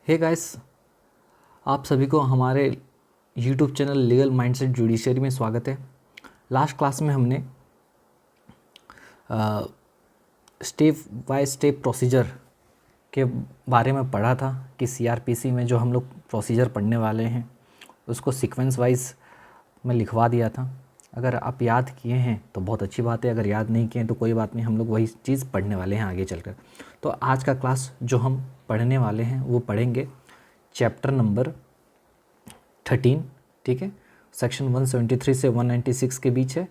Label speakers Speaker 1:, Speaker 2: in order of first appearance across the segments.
Speaker 1: Hey guys, आप सभी को हमारे YouTube channel legal mindset judiciary में स्वागत है। लास्ट क्लास में हमने स्टेप बाय स्टेप प्रोसीजर के बारे में पढ़ा था कि सीआरपीसी में जो हम लोग प्रोसीजर पढ़ने वाले हैं उसको सीक्वेंस वाइज में लिखवा दिया था। अगर आप याद किए हैं तो बहुत अच्छी बात है, अगर याद नहीं किए हैं तो कोई बात नहीं, हम लोग वही चीज़ पढ़ने वाले हैं आगे चलकर। तो आज का क्लास जो हम पढ़ने वाले हैं वो पढ़ेंगे चैप्टर नंबर 13, ठीक है। सेक्शन 173 से 196 के बीच है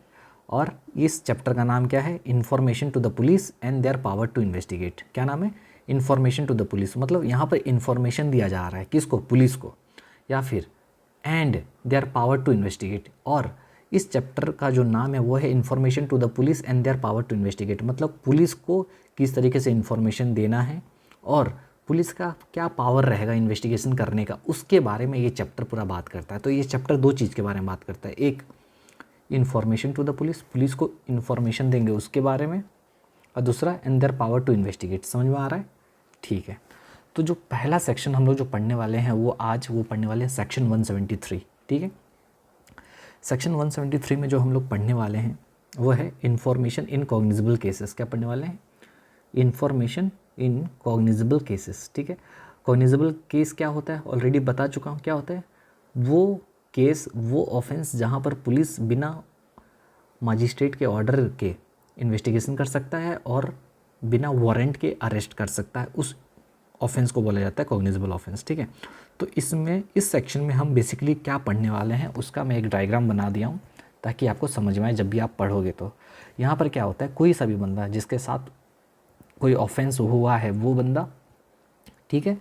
Speaker 1: और इस चैप्टर का नाम क्या है? Information to the police and their power to investigate. क्या नाम है? Information to the police. मतलब यहाँ पर इन्फॉर्मेशन दिया जा रहा है किसको? पुलिस को, या फिर and their power to investigate. और इस चैप्टर का जो नाम है वो है information to the police and their power to investigate. मतलब पुलिस को किस तरीके से इन्फॉर्मेशन देना है और पुलिस का क्या पावर रहेगा इन्वेस्टिगेशन करने का, उसके बारे में ये चैप्टर पूरा बात करता है। तो ये चैप्टर दो चीज़ के बारे में बात करता है, एक information to the police, police को इन्फॉर्मेशन देंगे उसके बारे में, और दूसरा and their power to investigate. समझ में आ रहा है? ठीक है। तो जो पहला सेक्शन हम लोग जो पढ़ने वाले हैं वो आज वो पढ़ने वाले हैं सेक्शन 173, ठीक है। सेक्शन 173 में जो हम लोग पढ़ने वाले हैं वो है इन्फॉर्मेशन इन कॉग्निजेबल केसेस। क्या पढ़ने वाले हैं? इन्फॉर्मेशन इन कॉग्निजेबल केसेस, ठीक है। कॉग्निजेबल केस क्या होता है ऑलरेडी बता चुका हूँ। क्या होता है? वो केस, वो ऑफेंस जहाँ पर पुलिस बिना मजिस्ट्रेट के ऑर्डर के इन्वेस्टिगेशन कर सकता है और बिना वारंट के अरेस्ट कर सकता है, उस ऑफेंस को बोला जाता है कॉग्निजेबल ऑफेंस, ठीक है। तो इसमें इस सेक्शन में हम बेसिकली क्या पढ़ने वाले हैं उसका मैं एक डायग्राम बना दिया हूँ ताकि आपको समझ में आए जब भी आप पढ़ोगे। तो यहाँ पर क्या होता है, कोई सा भी बंदा जिसके साथ कोई ऑफेंस हुआ है वो बंदा, ठीक है,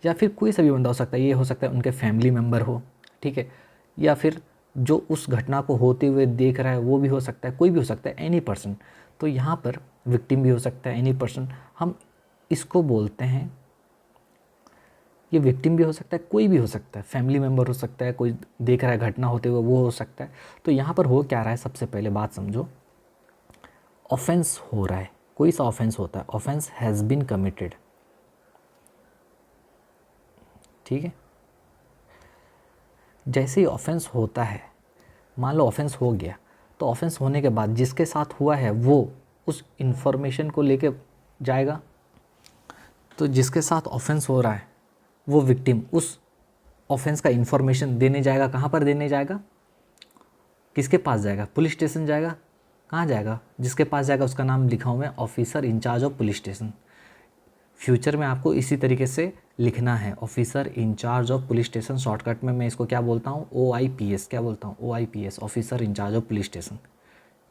Speaker 1: या फिर कोई सा भी बंदा हो सकता है, ये हो सकता है उनके फैमिली मेम्बर हो, ठीक है, या फिर जो उस घटना को होते हुए देख रहा है वो भी हो सकता है, कोई भी हो सकता है, एनी पर्सन। तो यहाँ पर विक्टिम भी हो सकता है, एनी पर्सन, हम इसको बोलते हैं, ये विक्टिम भी हो सकता है, कोई भी हो सकता है, फैमिली मेम्बर हो सकता है, कोई देख रहा है घटना होते हुए वो हो सकता है। तो यहाँ पर हो क्या रहा है, सबसे पहले बात समझो, ऑफेंस हो रहा है, कोई सा ऑफेंस होता है, ऑफेंस हैज़ बीन कमिटेड, ठीक है। जैसे ही ऑफेंस होता है, मान लो ऑफेंस हो गया, तो ऑफेंस होने के बाद जिसके साथ हुआ है वो उस इंफॉर्मेशन को लेके जाएगा। तो जिसके साथ ऑफेंस हो रहा है वो विक्टिम उस ऑफेंस का इंफॉर्मेशन देने जाएगा। कहाँ पर देने जाएगा? किसके पास जाएगा? पुलिस स्टेशन जाएगा। कहाँ जाएगा? जिसके पास जाएगा उसका नाम लिखा हुआ है officer in charge of police station. Future में आपको इसी तरीके से लिखना है, officer in charge of police station. Shortcut में मैं इसको क्या बोलता हूँ? OIPS। क्या बोलता हूँ? OIPS, officer in charge of police station,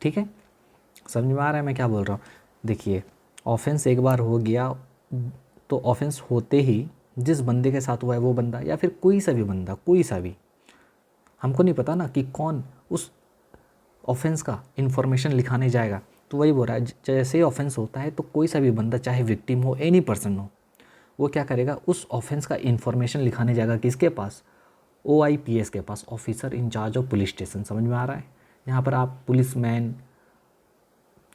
Speaker 1: ठीक है। समझ में आ रहा है मैं क्या बोल रहा हूँ? देखिए, ऑफेंस एक बार हो गया तो ऑफेंस होते ही जिस बंदे के साथ हुआ है वो बंदा, या फिर कोई सा भी बंदा, कोई सा भी, हमको नहीं पता ना कि कौन उस ऑफेंस का इन्फॉर्मेशन लिखाने जाएगा। तो वही बोल रहा है, जैसे ही ऑफेंस होता है तो कोई सा भी बंदा, चाहे विक्टिम हो, एनी पर्सन हो, वो क्या करेगा? उस ऑफेंस का इन्फॉर्मेशन लिखाने जाएगा। किसके पास? OIPS के पास, officer in charge of police station. समझ में आ रहा है? यहाँ पर आप पुलिस मैन,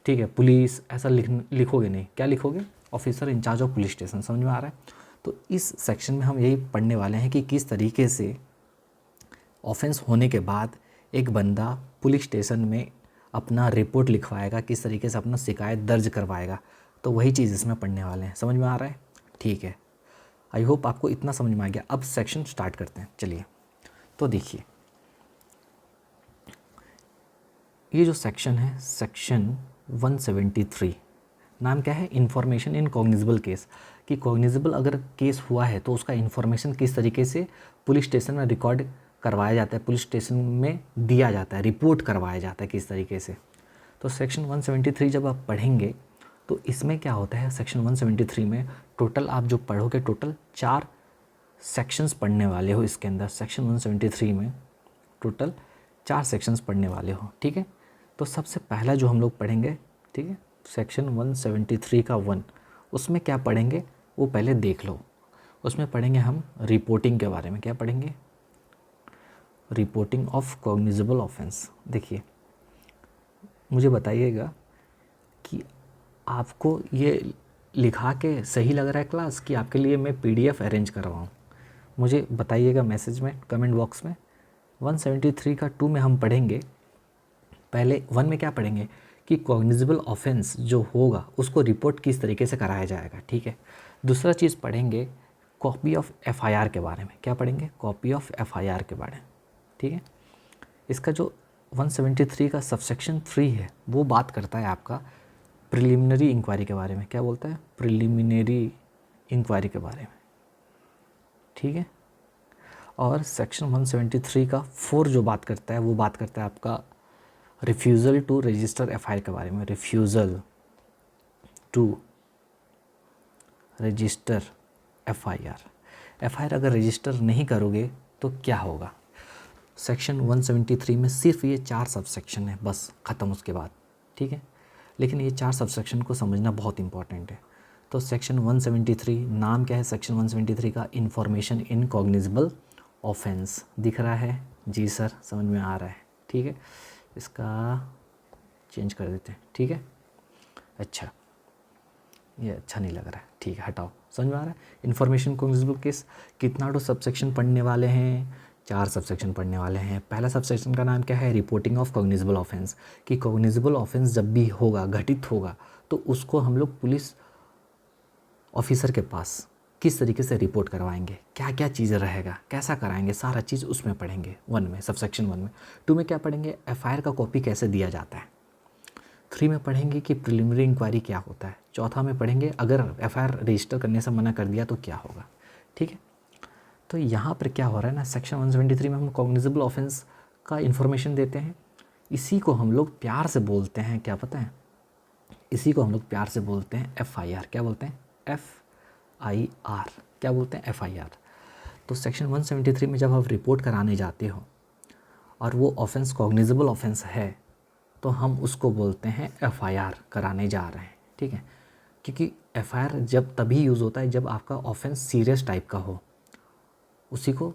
Speaker 1: ठीक है, पुलिस ऐसा लिखोगे नहीं। क्या लिखोगे? Officer in charge of police station. समझ में आ रहा है? तो इस सेक्शन में हम यही पढ़ने वाले हैं कि किस तरीके से ऑफेंस होने के बाद एक बंदा पुलिस स्टेशन में अपना रिपोर्ट लिखवाएगा, किस तरीके से अपना शिकायत दर्ज करवाएगा। तो वही चीज़ इसमें पढ़ने वाले हैं। समझ में आ रहा है? ठीक है, आई होप आपको इतना समझ में आ गया। अब सेक्शन स्टार्ट करते हैं, चलिए। तो देखिए, ये जो सेक्शन है, सेक्शन 173, नाम क्या है? Information in cognizable case. कि कॉग्निजेबल अगर केस हुआ है तो उसका इन्फॉर्मेशन किस तरीके से पुलिस स्टेशन में रिकॉर्ड करवाया जाता है, पुलिस स्टेशन में दिया जाता है, रिपोर्ट करवाया जाता है किस तरीके से। तो सेक्शन 173 जब आप पढ़ेंगे तो इसमें क्या होता है, सेक्शन 173 में टोटल आप जो पढ़ोगे, टोटल 4 सेक्शंस पढ़ने वाले हो इसके अंदर। सेक्शन 173 में टोटल 4 सेक्शंस पढ़ने वाले हो, ठीक है। तो सबसे पहला जो हम लोग पढ़ेंगे, ठीक है, सेक्शन 173 का 1, उसमें क्या पढ़ेंगे वो पहले देख लो। उसमें पढ़ेंगे हम रिपोर्टिंग के बारे में। क्या पढ़ेंगे? Reporting of cognizable offence. देखिए, मुझे बताइएगा कि आपको ये लिखा के सही लग रहा है क्लास, कि आपके लिए मैं PDF अरेंज करवाऊँ। मुझे बताइएगा मैसेज में, कमेंट बॉक्स में। 173 का 2 में हम पढ़ेंगे, पहले 1 में क्या पढ़ेंगे कि कॉग्निजेबल ऑफेंस जो होगा उसको रिपोर्ट किस तरीके से कराया जाएगा, ठीक है। दूसरा चीज़ पढ़ेंगे कॉपी ऑफ एफआईआर के बारे में। क्या पढ़ेंगे? कॉपी ऑफ एफआईआर के बारे में, ठीक है। इसका जो 173 का सबसेक्शन 3 है वो बात करता है आपका प्रिलिमिनरी इंक्वायरी के बारे में। क्या बोलता है? प्रिलिमिनरी इंक्वायरी के बारे में, ठीक है। और सेक्शन 173 का 4 जो बात करता है वो बात करता है आपका रिफ्यूज़ल टू रजिस्टर एफआईआर के बारे में। रिफ्यूज़ल टू रजिस्टर एफआईआर अगर रजिस्टर नहीं करोगे तो क्या होगा? सेक्शन 173 में सिर्फ ये 4 सबसेक्शन है, बस ख़त्म उसके बाद, ठीक है। लेकिन ये 4 सबसेक्शन को समझना बहुत इंपॉर्टेंट है। तो सेक्शन 173 नाम क्या है सेक्शन 173 का? Information in cognizable offence. दिख रहा है? जी सर, समझ में आ रहा है, ठीक है। इसका चेंज कर देते हैं, ठीक है। अच्छा, ये अच्छा नहीं लग रहा है, ठीक है, हटाओ। समझ में आ रहा है? इन्फॉर्मेशन कॉग्निजेबल केस कितना तो सबसेक्शन पढ़ने वाले हैं? 4 सबसेक्शन पढ़ने वाले हैं। पहला सबसेक्शन का नाम क्या है? Reporting of cognizable offence. कि कॉग्निजेबल ऑफेंस जब भी होगा, घटित होगा, तो उसको हम लोग पुलिस ऑफिसर के पास किस तरीके से रिपोर्ट करवाएंगे, क्या क्या चीज़ें रहेगा, कैसा कराएंगे, सारा चीज़ उसमें पढ़ेंगे 1 में, सबसेक्शन 1 में। 2 में क्या पढ़ेंगे? एफआईआर का कॉपी कैसे दिया जाता है। 3 में पढ़ेंगे कि प्रिलिमिनरी इंक्वायरी क्या होता है। 4था में पढ़ेंगे अगर एफआईआर रजिस्टर करने से मना कर दिया तो क्या होगा, ठीक है। तो यहाँ पर क्या हो रहा है ना, सेक्शन 173 में हम कॉग्निजेबल ऑफेंस का इन्फॉर्मेशन देते हैं। इसी को हम लोग प्यार से बोलते हैं, क्या पता है? इसी को हम लोग प्यार से बोलते हैं एफआईआर। क्या बोलते हैं? एफआईआर। क्या बोलते हैं? एफआईआर। तो सेक्शन 173 में जब आप रिपोर्ट कराने जाते हो और वो ऑफेंस कॉग्निजेबल ऑफेंस है तो हम उसको बोलते हैं एफआईआर कराने जा रहे हैं, ठीक है। क्योंकि एफआईआर जब तभी यूज़ होता है जब आपका ऑफेंस सीरियस टाइप का हो, उसी को।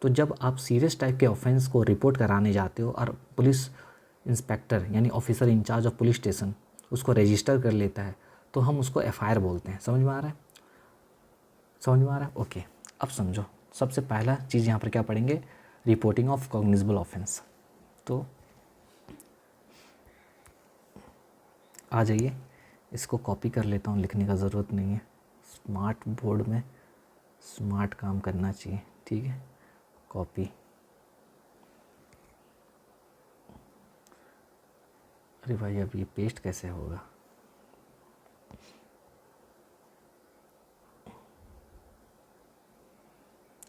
Speaker 1: तो जब आप सीरियस टाइप के ऑफेंस को रिपोर्ट कराने जाते हो और पुलिस इंस्पेक्टर यानी officer in charge of police station उसको रजिस्टर कर लेता है तो हम उसको एफआईआर बोलते हैं। समझ में आ रहा है? समझ में आ रहा है? ओके, अब समझो। सबसे पहला चीज़ यहाँ पर क्या पढ़ेंगे? Reporting of cognizable offence. तो आ जाइए, इसको कॉपी कर लेता हूँ, लिखने का ज़रूरत नहीं है। स्मार्ट बोर्ड में स्मार्ट काम करना चाहिए, ठीक है। कॉपी, अरे भाई अब ये पेस्ट कैसे होगा?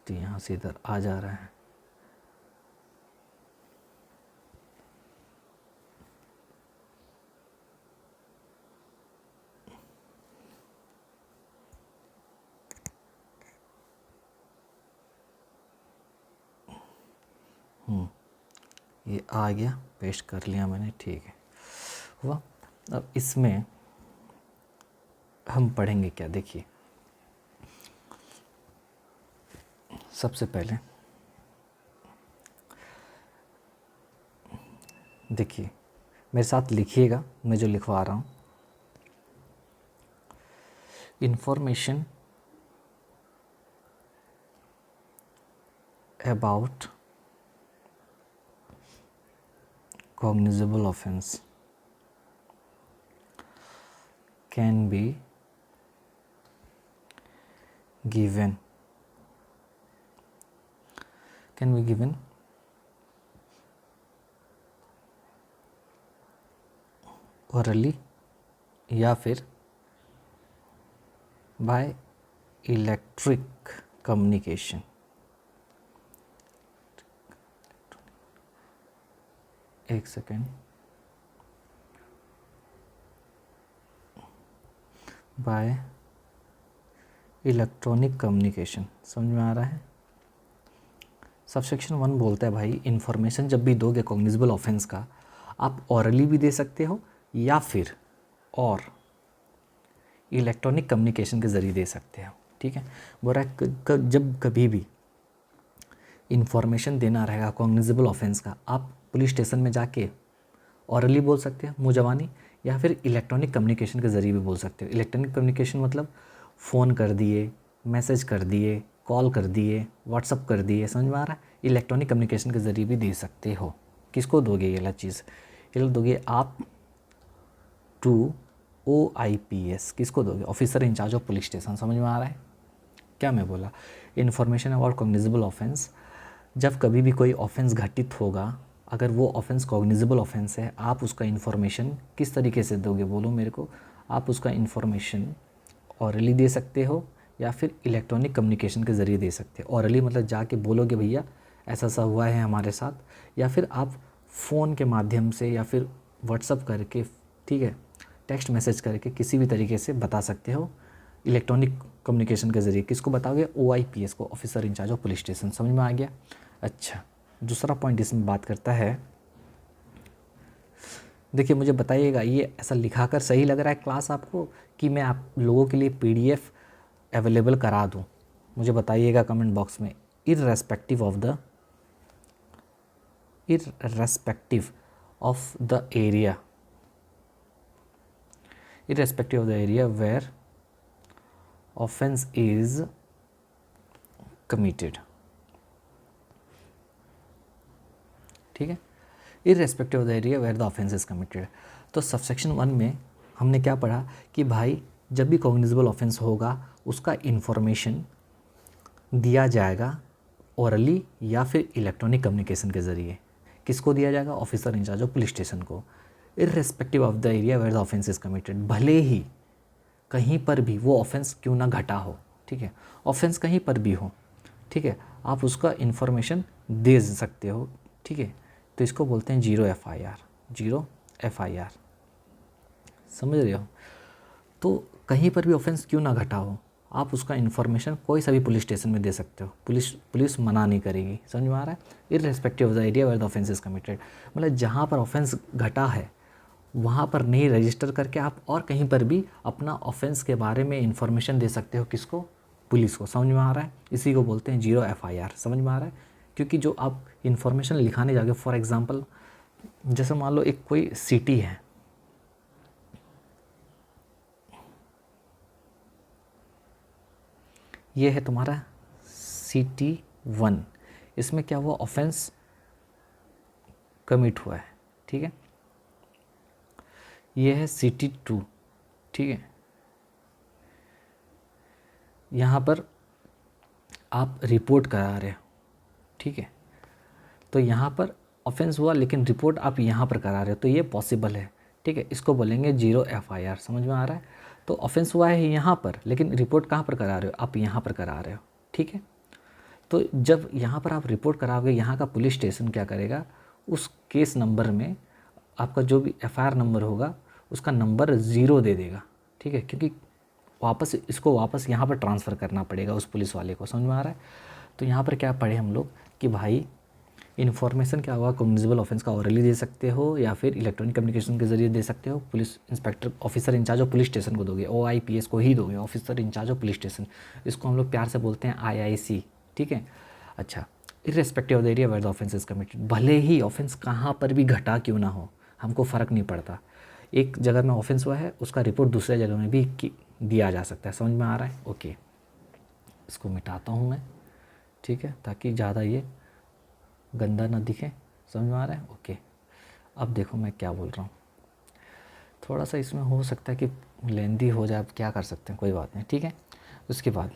Speaker 1: तो यहाँ से इधर आ जा रहा है। ये आ गया, पेस्ट कर लिया मैंने, ठीक है हुआ। अब इसमें हम पढ़ेंगे क्या? देखिए, सबसे पहले देखिए, मेरे साथ लिखिएगा, मैं जो लिखवा रहा हूँ। Information about cognizable offense can be given orally या फिर by electric communication। एक सेकेंड, बाय इलेक्ट्रॉनिक कम्युनिकेशन। समझ में आ रहा है? सबसेक्शन 1 बोलता है भाई इन्फॉर्मेशन जब भी दोगे कॉग्निजेबल ऑफेंस का, आप ऑरली भी दे सकते हो या फिर और इलेक्ट्रॉनिक कम्युनिकेशन के ज़रिए दे सकते हो, ठीक है। बोल रहा है जब कभी भी इंफॉर्मेशन देना रहेगा कॉग्निजेबल ऑफेंस का, आप पुलिस स्टेशन में जाके ऑरली बोल सकते हैं, मुँह ज़बानी, या फिर इलेक्ट्रॉनिक कम्युनिकेशन के ज़रिए भी बोल सकते हो। इलेक्ट्रॉनिक कम्युनिकेशन मतलब फ़ोन कर दिए, मैसेज कर दिए, कॉल कर दिए, व्हाट्सअप कर दिए, समझ में आ रहा है। इलेक्ट्रॉनिक कम्युनिकेशन के ज़रिए भी दे सकते हो। किसको दोगे ये वाला चीज़? ये दोगे आप टू OIPS। किसको दोगे? Officer in charge of police station. समझ में आ रहा है क्या मैं बोला? Information about cognizable offence. जब कभी भी कोई ऑफेंस घटित होगा, अगर वो ऑफेंस कॉग्निजेबल ऑफेंस है, आप उसका इन्फॉर्मेशन किस तरीके से दोगे? बोलो मेरे को। आप उसका इन्फॉर्मेशन ऑरली दे सकते हो या फिर इलेक्ट्रॉनिक कम्युनिकेशन के ज़रिए दे सकते हो। ऑरली मतलब जाके बोलोगे भैया ऐसा ऐसा हुआ है हमारे साथ, या फिर आप फ़ोन के माध्यम से या फिर व्हाट्सअप करके, ठीक है, टेक्स्ट मैसेज करके किसी भी तरीके से बता सकते हो इलेक्ट्रॉनिक कम्युनिकेशन के ज़रिए। किसको बताओगे? OIPS को, officer in charge of police station. समझ में आ गया? अच्छा, दूसरा पॉइंट इसमें बात करता है, देखिए मुझे बताइएगा ये ऐसा लिखाकर सही लग रहा है क्लास आपको, कि मैं आप लोगों के लिए PDF अवेलेबल करा दूँ? मुझे बताइएगा कमेंट बॉक्स में। Irrespective of the area, irrespective of the area where offense is committed, ठीक है, irrespective of the area where the offense is committed। तो सबसेक्शन 1 में हमने क्या पढ़ा कि भाई जब भी कॉग्निजेबल ऑफेंस होगा उसका इन्फॉर्मेशन दिया जाएगा ओरली या फिर इलेक्ट्रॉनिक कम्युनिकेशन के ज़रिए। किसको दिया जाएगा? Officer in charge of police station को। Irrespective of the area where the offence is committed, भले ही कहीं पर भी वो ऑफेंस क्यों ना घटा हो, ठीक है, ऑफेंस कहीं पर भी हो, ठीक है, आप उसका इन्फॉर्मेशन दे सकते हो, ठीक है। तो इसको बोलते हैं 0 FIR, 0 FIR, समझ रहे हो। तो कहीं पर भी ऑफेंस क्यों ना घटा हो, आप उसका इन्फॉर्मेशन कोई सा भी पुलिस स्टेशन में दे सकते हो, पुलिस मना नहीं करेगी। समझ में आ रहा है? Irrespective of the area where the offence is committed, मतलब जहाँ पर ऑफेंस घटा है वहाँ पर नहीं रजिस्टर करके आप और कहीं पर भी अपना ऑफेंस के बारे में इंफॉर्मेशन दे सकते हो। किसको? पुलिस को। समझ में आ रहा है? इसी को बोलते हैं 0 FIR। समझ में आ रहा है? क्योंकि जो आप इन्फॉर्मेशन लिखाने जाओगे, फॉर एग्ज़ाम्पल जैसे मान लो एक कोई सिटी है, ये है तुम्हारा City 1, इसमें क्या हुआ? ऑफेंस कमिट हुआ है, ठीक है। ये है City 2, ठीक है। यहाँ पर आप रिपोर्ट करा रहे हो, ठीक है, तो यहाँ पर ऑफेंस हुआ लेकिन रिपोर्ट आप यहाँ पर करा रहे हो, तो ये पॉसिबल है, ठीक है। इसको बोलेंगे 0 FIR। समझ में आ रहा है? तो ऑफेंस हुआ है यहाँ पर लेकिन रिपोर्ट कहाँ पर करा रहे हो? आप यहाँ पर करा रहे हो, ठीक है। तो जब यहाँ पर आप रिपोर्ट कराओगे, यहाँ का पुलिस स्टेशन क्या करेगा? उस केस नंबर में आपका जो भी FIR नंबर होगा उसका नंबर 0 दे देगा, ठीक है, क्योंकि इसको वापस यहाँ पर ट्रांसफ़र करना पड़ेगा उस पुलिस वाले को। समझ में आ रहा है? तो यहाँ पर क्या पढ़े हम लोग कि भाई इन्फॉर्मेशन क्या होगा? कॉग्निजेबल ऑफेंस का ऑरली दे सकते हो या फिर इलेक्ट्रॉनिक कम्युनिकेशन के ज़रिए दे सकते हो। Police inspector, officer in charge of police station को दोगे, OIPS को ही दोगे, officer in charge of police station. इसको हम लोग प्यार से बोलते हैं IIC, ठीक है। अच्छा, irrespective of the area where the offence is committed, भले ही ऑफेंस कहाँ पर भी घटा क्यों ना हो, हमको फ़र्क नहीं पड़ता। एक जगह में ऑफेंस हुआ है, उसका रिपोर्ट दूसरे जगह में भी दिया जा सकता है। समझ में आ रहा है? ओके, इसको मिटाता हूँ मैं, ठीक है, ताकि ज़्यादा ये गंदा ना दिखे। समझ में आ रहा है? ओके, अब देखो मैं क्या बोल रहा हूँ। थोड़ा सा इसमें हो सकता है कि लेंदी हो जाए, अब क्या कर सकते हैं, कोई बात नहीं, ठीक है। उसके बाद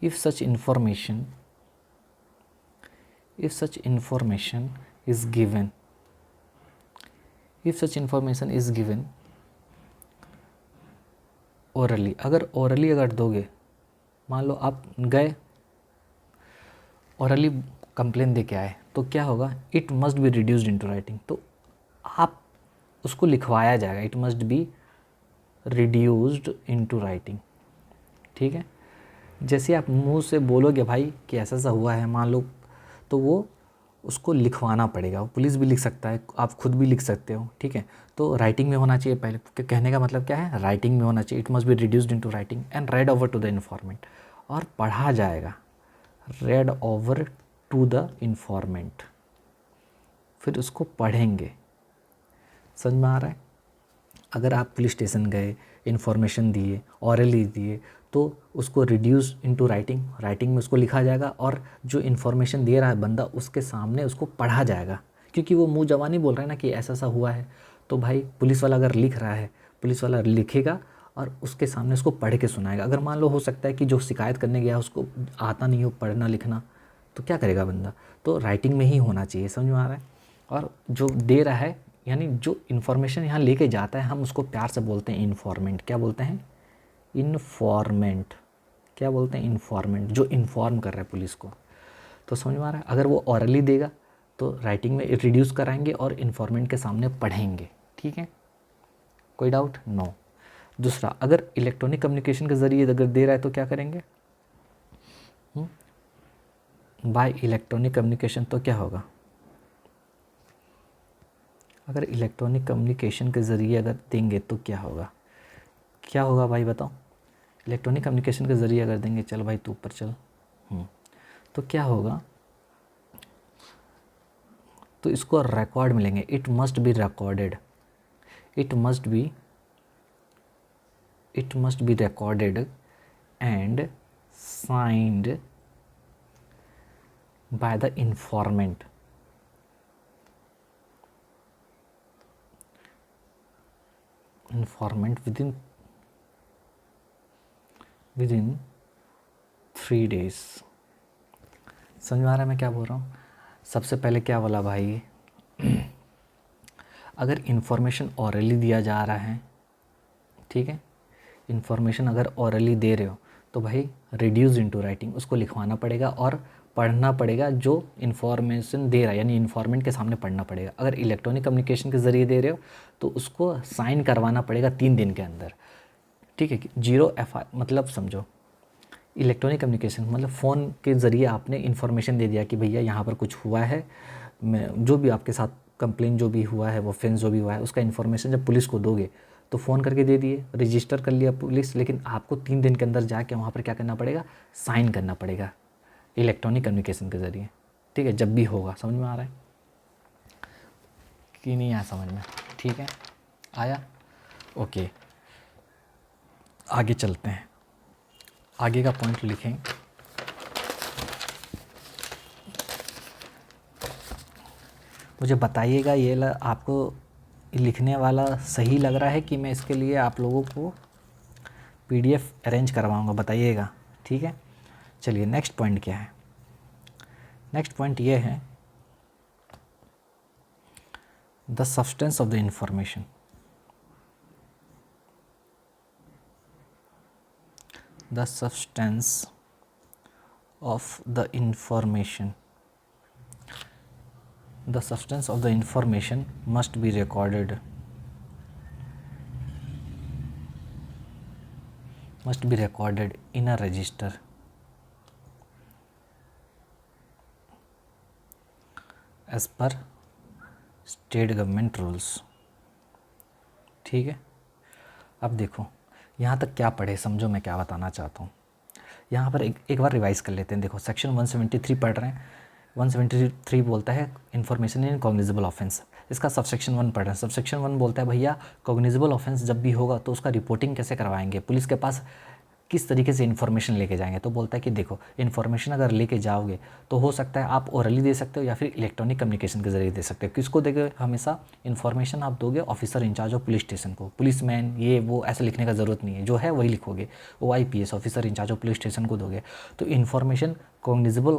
Speaker 1: if such information is given orally, अगर orally अगर दोगे, मान लो आप गए orally कंप्लेन दे के आए, तो क्या होगा? It must be reduced into writing, तो आप उसको लिखवाया जाएगा, it must be reduced into writing, ठीक है। जैसे आप मुंह से बोलोगे भाई कि ऐसा ऐसा हुआ है, मान लो, तो वो उसको लिखवाना पड़ेगा। पुलिस भी लिख सकता है, आप खुद भी लिख सकते हो, ठीक है। तो राइटिंग में होना चाहिए पहले, कहने का मतलब क्या है? राइटिंग में होना चाहिए। It must be reduced into writing and read over to the informant, और पढ़ा जाएगा, read over to the informant, फिर उसको पढ़ेंगे। समझ में आ रहा है? अगर आप पुलिस स्टेशन गए, इन्फॉर्मेशन दिए, ऑरली दिए, तो उसको रिड्यूस इनटू राइटिंग, राइटिंग में उसको लिखा जाएगा और जो इन्फॉर्मेशन दे रहा है बंदा उसके सामने उसको पढ़ा जाएगा, क्योंकि वो मुँह जबानी बोल रहा है ना कि ऐसा ऐसा हुआ है। तो भाई पुलिस वाला अगर लिख रहा है, पुलिस वाला लिखेगा और उसके सामने उसको पढ़ के सुनाएगा। अगर मान लो हो सकता है कि जो शिकायत करने गया उसको आता नहीं हो पढ़ना लिखना, तो क्या करेगा बंदा? तो राइटिंग में ही होना चाहिए, समझ में आ रहा है? और जो दे रहा है यानी जो इन्फॉर्मेशन यहाँ लेके जाता है, हम उसको प्यार से बोलते हैं इन्फॉर्मेंट। क्या बोलते हैं? इन्फॉर्मेंट। क्या बोलते हैं? इन्फॉर्मेंट, जो इन्फॉर्म कर रहा है पुलिस को। तो समझ में आ रहा है? अगर वो ऑरली देगा तो राइटिंग में रिड्यूस कराएंगे और इन्फॉर्मेंट के सामने पढ़ेंगे। ठीक है, कोई डाउट? नो। दूसरा, अगर इलेक्ट्रॉनिक कम्युनिकेशन के ज़रिए अगर दे रहा है तो क्या करेंगे? बाय इलेक्ट्रॉनिक कम्युनिकेशन तो क्या होगा? अगर इलेक्ट्रॉनिक कम्युनिकेशन के ज़रिए अगर देंगे तो क्या होगा? क्या होगा भाई बताओ? इलेक्ट्रॉनिक कम्युनिकेशन के ज़रिए अगर देंगे, चल भाई तू ऊपर चल, तो क्या होगा? तो इसको रिकॉर्ड मिलेंगे। It must be recorded, it must be recorded and signed by the informant. Informant within 3 days। समझ में आ रहा है मैं क्या बोल रहा हूँ? सबसे पहले क्या बोला भाई? अगर इन्फॉर्मेशन ऑरली दिया जा रहा है, ठीक है, इन्फॉर्मेशन अगर ऑरली दे रहे हो तो भाई रिड्यूस इनटू राइटिंग, उसको लिखवाना पड़ेगा और पढ़ना पड़ेगा जो इन्फॉर्मेशन दे रहा है, यानी इन्फॉर्मेंट के सामने पढ़ना पड़ेगा। अगर इलेक्ट्रॉनिक कम्युनिकेशन के ज़रिए दे रहे हो तो उसको साइन करवाना पड़ेगा 3 दिन के अंदर। ठीक है, 0 FI मतलब समझो, इलेक्ट्रॉनिक कम्युनिकेशन मतलब फ़ोन के ज़रिए आपने इन्फॉर्मेशन दे दिया कि भैया यहाँ पर कुछ हुआ है, मैं जो भी आपके साथ कंप्लेन जो भी हुआ है, वो ऑफेंस जो भी हुआ है, उसका इन्फॉर्मेशन जब पुलिस को दोगे तो फ़ोन करके दे दिए, रजिस्टर कर लिया पुलिस, लेकिन आपको 3 दिन के अंदर जाके वहाँ पर क्या करना पड़ेगा? साइन करना पड़ेगा इलेक्ट्रॉनिक कम्युनिकेशन के ज़रिए। ठीक है, जब भी होगा। समझ में आ रहा है कि नहीं आया समझ में? ठीक है, आया? ओके, आगे चलते हैं, आगे का पॉइंट लिखें। मुझे बताइएगा ये आपको लिखने वाला सही लग रहा है कि मैं इसके लिए आप लोगों को PDF अरेंज करवाऊँगा, बताइएगा। ठीक है, चलिए नेक्स्ट पॉइंट क्या है? नेक्स्ट पॉइंट ये है the substance of the information. The substance of the information, the substance of the information must be recorded, in a register as per state government rules। ठीक है, अब देखो यहाँ तक क्या पढ़े, समझो मैं क्या बताना चाहता हूँ। यहाँ पर एक बार रिवाइज कर लेते हैं। देखो सेक्शन 173 पढ़ रहे हैं। 173 बोलता है इन्फॉर्मेशन इन कॉग्निजेबल ऑफेंस, इसका सबसेक्शन 1 पढ़ रहे हैं। सबसेक्शन 1 बोलता है भैया कॉग्निजेबल ऑफेंस जब भी होगा तो उसका रिपोर्टिंग कैसे करवाएंगे, पुलिस के पास किस तरीके से इन्फॉर्मेशन लेके जाएंगे। तो बोलता है कि देखो इन्फॉर्मेशन अगर लेके जाओगे तो हो सकता है आप ओरली दे सकते हो या फिर इलेक्ट्रॉनिक कम्युनिकेशन के जरिए दे सकते हो। किसको देंगे? हमेशा इन्फॉर्मेशन आप दोगे officer in charge of police station को, पुलिसमैन ये वो ऐसे लिखने का ज़रूरत नहीं है, जो है वही लिखोगे। OIPS officer in charge of police station को दोगे। तो इन्फॉर्मेशन कॉग्निजेबल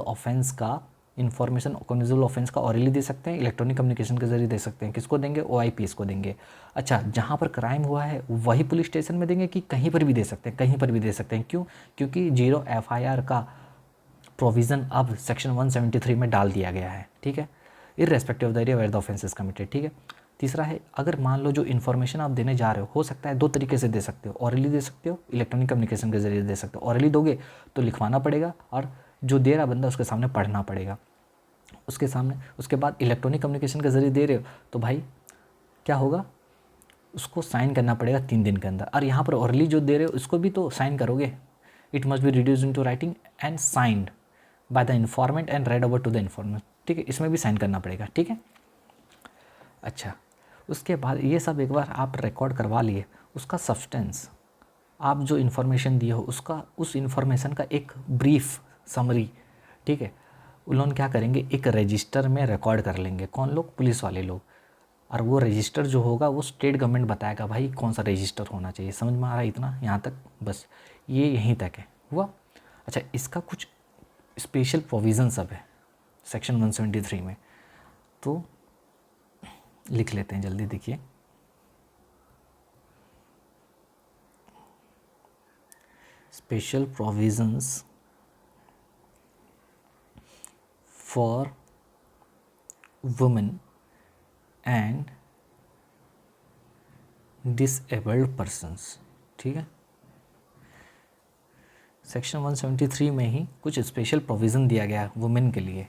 Speaker 1: ऑफेंस का ऑरली दे सकते हैं, इलेक्ट्रॉनिक कम्युनिकेशन के जरिए दे सकते हैं। किसको देंगे? OIPS को देंगे। अच्छा, जहाँ पर क्राइम हुआ है वही पुलिस स्टेशन में देंगे कि कहीं पर भी दे सकते हैं? कहीं पर भी दे सकते हैं। क्यों? क्योंकि 0 FIR का प्रोविज़न अब सेक्शन 173 में डाल दिया गया है। ठीक है, irrespective of the area where the offence is committed. ठीक है, तीसरा है अगर मान लो जो इन्फॉर्मेशन आप देने जा रहे हो सकता है 2 तरीके से दे सकते हो, ऑरली दे सकते हो, इलेक्ट्रॉनिक कम्युनिकेशन के जरिए दे सकते हो। ऑरली दोगे तो लिखवाना पड़ेगा और जो दे रहा बंदा उसके सामने पढ़ना पड़ेगा उसके सामने। उसके बाद इलेक्ट्रॉनिक कम्युनिकेशन के ज़रिए दे रहे हो तो भाई क्या होगा? उसको साइन करना पड़ेगा 3 दिन के अंदर। और यहाँ पर ऑरली जो दे रहे हो उसको भी तो साइन करोगे। It must be reduce into writing and signed by the informant and read over to the informant. ठीक है, इसमें भी साइन करना पड़ेगा। ठीक है, अच्छा उसके बाद ये सब एक बार आप रिकॉर्ड करवा लिए, उसका सब्सटेंस, आप जो इन्फॉर्मेशन दिए हो उसका, उस इन्फॉर्मेशन का एक ब्रीफ समरी, ठीक है, उन लोग क्या करेंगे, एक रजिस्टर में रिकॉर्ड कर लेंगे। कौन लोग? पुलिस वाले लोग। और वो रजिस्टर जो होगा वो स्टेट गवर्नमेंट बताएगा भाई कौन सा रजिस्टर होना चाहिए। समझ में आ रहा है इतना यहाँ तक? बस ये यहीं तक है, हुआ। अच्छा, इसका कुछ स्पेशल प्रोविज़न सब है सेक्शन 173 में, तो लिख लेते हैं जल्दी। देखिए, special provisions for women and disabled persons, ठीक है। सेक्शन 173 में ही कुछ स्पेशल प्रोविज़न दिया गया है वुमेन के लिए।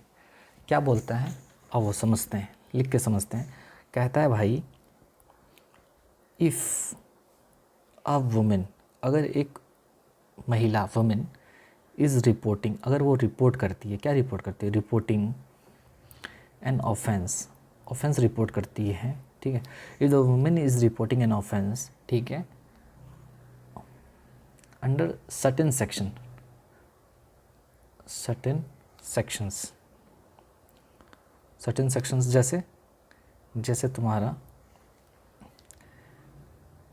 Speaker 1: क्या बोलता है अब वो समझते हैं, लिख के समझते हैं। कहता है भाई, इफ़ अ वुमेन, अगर एक महिला वुमेन इज़ रिपोर्टिंग, अगर वो रिपोर्ट करती है, क्या रिपोर्ट करती है? Reporting an offence, offence report करती है, ठीक है। If the women is reporting an offence, ठीक है, under certain section, certain sections जैसे तुम्हारा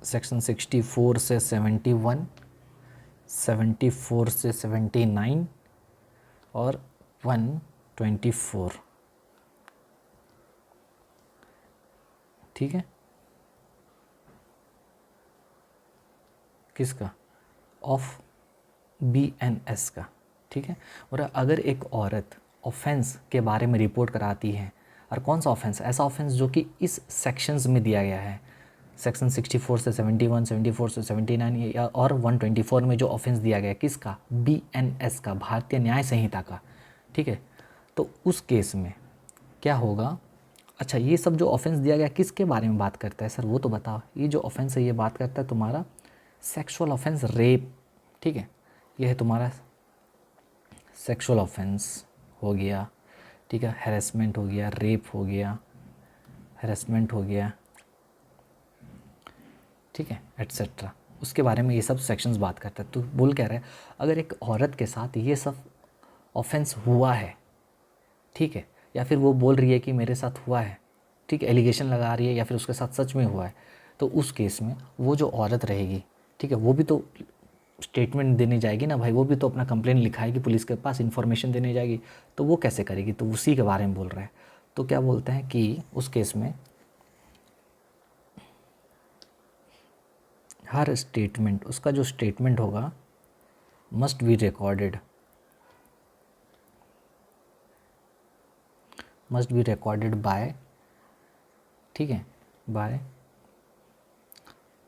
Speaker 1: सेक्शन 64 से 71, 74 से 79 और 124, ठीक है। किसका? ऑफ BNS का, ठीक है। और अगर एक औरत ऑफेंस के बारे में रिपोर्ट कराती है, और कौन सा ऑफेंस? ऐसा ऑफेंस जो कि इस सेक्शंस में दिया गया है, सेक्शन 64 से 71, 74 से 79 या और 124 में जो ऑफेंस दिया गया है, किसका? BNS का, भारतीय न्याय संहिता का, ठीक है। तो उस केस में क्या होगा? अच्छा, ये सब जो ऑफेंस दिया गया किसके बारे में बात करता है सर, वो तो बताओ। ये जो ऑफेंस है ये बात करता है तुम्हारा सेक्सुअल ऑफेंस, रेप, ठीक है। ये है तुम्हारा सेक्सुअल ऑफेंस हो गया, ठीक है। हैरेसमेंट हो गया, रेप हो गया, हैरेसमेंट हो गया, ठीक है, एट्सेट्रा। उसके बारे में ये सब सेक्शंस बात करता है। तो बोल क्या रहा है, अगर एक औरत के साथ ये सब ऑफेंस हुआ है, ठीक है, या फिर वो बोल रही है कि मेरे साथ हुआ है, ठीक है, एलिगेशन लगा रही है, या फिर उसके साथ सच में हुआ है, तो उस केस में वो जो औरत रहेगी, ठीक है, वो भी तो स्टेटमेंट देने जाएगी ना भाई, वो भी तो अपना कंप्लेंट लिखाएगी पुलिस के पास, इन्फॉर्मेशन देने जाएगी। तो वो कैसे करेगी? तो उसी के बारे में बोल रहा है। तो क्या बोलते हैं कि उस केस में हर स्टेटमेंट, उसका जो स्टेटमेंट होगा must be recorded, must be recorded by, ठीक है, bye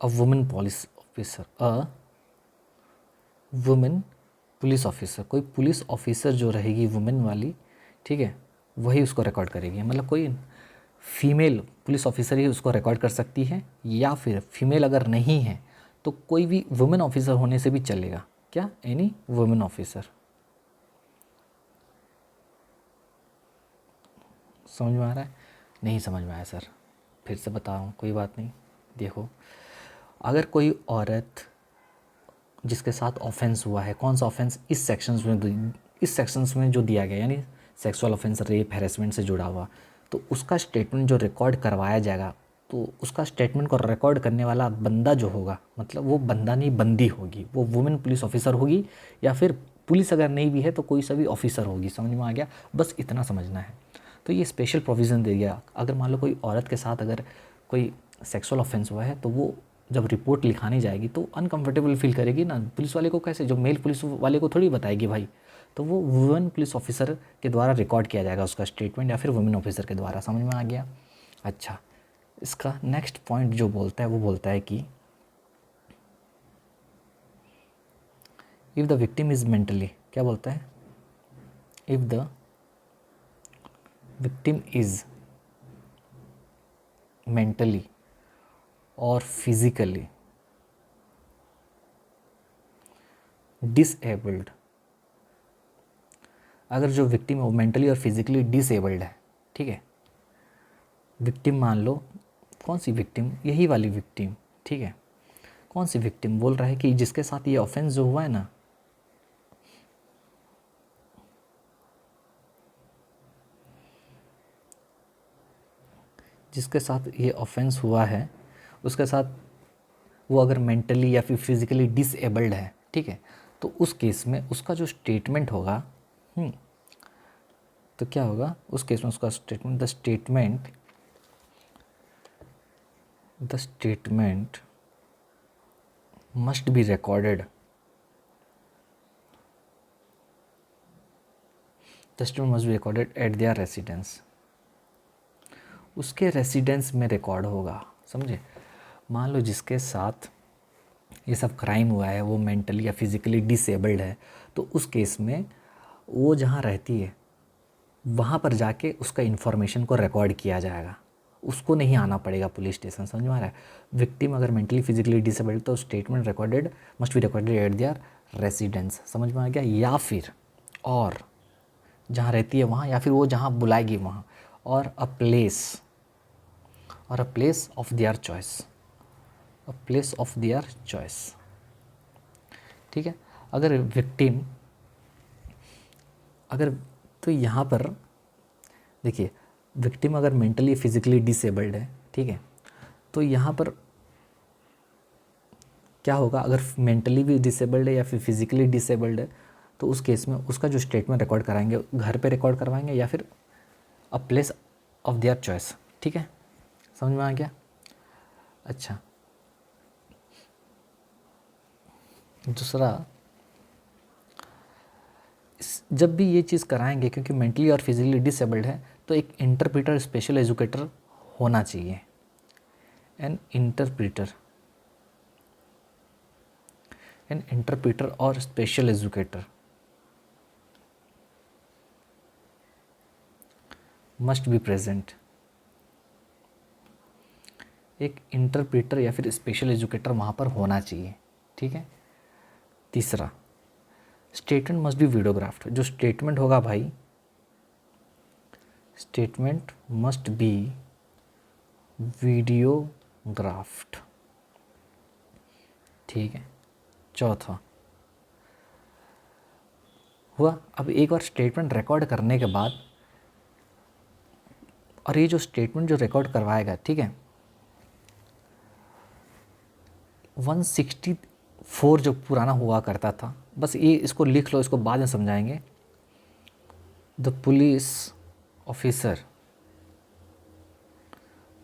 Speaker 1: a women police officer, a women police officer, कोई पुलिस ऑफिसर जो रहेगी वुमेन वाली, ठीक है, वही उसको रिकॉर्ड करेगी। मतलब कोई फीमेल पुलिस ऑफिसर ही उसको रिकॉर्ड कर सकती है, या फिर फीमेल अगर नहीं है तो कोई भी वुमेन ऑफिसर होने से भी चलेगा। क्या? Any women officer. समझ में आ रहा है? नहीं समझ में आया सर, फिर से बताऊँ, कोई बात नहीं। देखो, अगर कोई औरत जिसके साथ ऑफेंस हुआ है, कौन सा ऑफेंस? इस सेक्शंस में जो दिया गया, यानी सेक्सुअल ऑफेंस, रेप, हैरेसमेंट से जुड़ा हुआ, तो उसका स्टेटमेंट जो रिकॉर्ड करवाया जाएगा, तो उसका स्टेटमेंट को रिकॉर्ड करने वाला बंदा जो होगा, मतलब वो बंदा नहीं, बंदी होगी, वो वुमेन पुलिस ऑफिसर होगी, या फिर पुलिस अगर नहीं भी है तो कोई सा भी ऑफिसर होगी। समझ में आ गया? बस इतना समझना है। तो ये स्पेशल प्रोविज़न दे दिया। अगर मान लो कोई औरत के साथ अगर कोई सेक्सुअल ऑफेंस हुआ है, तो वो जब रिपोर्ट लिखाने जाएगी तो अनकंफर्टेबल फील करेगी ना पुलिस वाले को। कैसे? जो मेल पुलिस वाले को थोड़ी बताएगी भाई, तो वो वुमेन पुलिस ऑफिसर के द्वारा रिकॉर्ड किया जाएगा उसका स्टेटमेंट, या फिर वुमेन ऑफिसर के द्वारा। समझ में आ गया? अच्छा, इसका नेक्स्ट पॉइंट जो बोलता है वो बोलता है कि if the victim is mentally, क्या बोलता है? If the victim is mentally और फिजिकली डिसेबल्ड, अगर जो विक्टिम है वो मेंटली और फिजिकली डिसेबल्ड है, ठीक है, विक्टिम मान लो कौन सी विक्टिम? यही वाली विक्टिम, ठीक है। कौन सी विक्टिम? बोल रहा है कि जिसके साथ ये ऑफेंस जो हुआ है ना, जिसके साथ ये ऑफेंस हुआ है उसके साथ वो अगर मेंटली या फिर फिजिकली डिसेबल्ड है, ठीक है, तो उस केस में उसका जो स्टेटमेंट होगा, तो क्या होगा उस केस में? उसका statement, the statement must be recorded, the statement must be recorded at their residence. उसके रेसिडेंस में रिकॉर्ड होगा, समझे? मान लो जिसके साथ ये सब क्राइम हुआ है वो मेंटली या फिजिकली डिसेबल्ड है, तो उस केस में वो जहाँ रहती है वहाँ पर जाके उसका इन्फॉर्मेशन को रिकॉर्ड किया जाएगा, उसको नहीं आना पड़ेगा पुलिस स्टेशन, समझ में आ रहा है? विक्टिम अगर मेंटली फिजिकली डिसेबल्ड तो statement recorded must be recorded at their residence, समझ में आ गया? या फिर और जहाँ रहती है वहाँ, या फिर वो जहाँ बुलाएगी वहाँ, और a place of their choice, a place of their choice, ठीक है। अगर विक्टिम, अगर, तो यहाँ पर देखिए, विक्टिम अगर मेंटली फिजिकली डिसेबल्ड है, ठीक है, तो यहाँ पर क्या होगा? अगर मेंटली भी डिसेबल्ड है या फिर फिजिकली डिसेबल्ड है, तो उस केस में उसका जो स्टेटमेंट रिकॉर्ड कराएंगे घर पे रिकॉर्ड करवाएंगे या फिर a place of their choice, ठीक है, समझ में आ गया? अच्छा, दूसरा, जब भी ये चीज़ कराएंगे, क्योंकि मेंटली और फिजिकली डिसेबल्ड है, तो एक इंटरप्रेटर, स्पेशल एजुकेटर होना चाहिए। एन इंटरप्रेटर और special educator must be present. एक इंटरप्रेटर या फिर स्पेशल एजुकेटर वहाँ पर होना चाहिए, ठीक है। तीसरा, स्टेटमेंट मस्ट बी वीडियोग्राफ्ड। जो स्टेटमेंट होगा भाई, स्टेटमेंट मस्ट बी वीडियोग्राफ्ड, ठीक है। चौथा हुआ, अब एक बार स्टेटमेंट रिकॉर्ड करने के बाद, और ये जो स्टेटमेंट जो रिकॉर्ड करवाएगा, ठीक है, 164 जो पुराना हुआ करता था, बस ये इसको लिख लो, इसको बाद में समझाएंगे। The police officer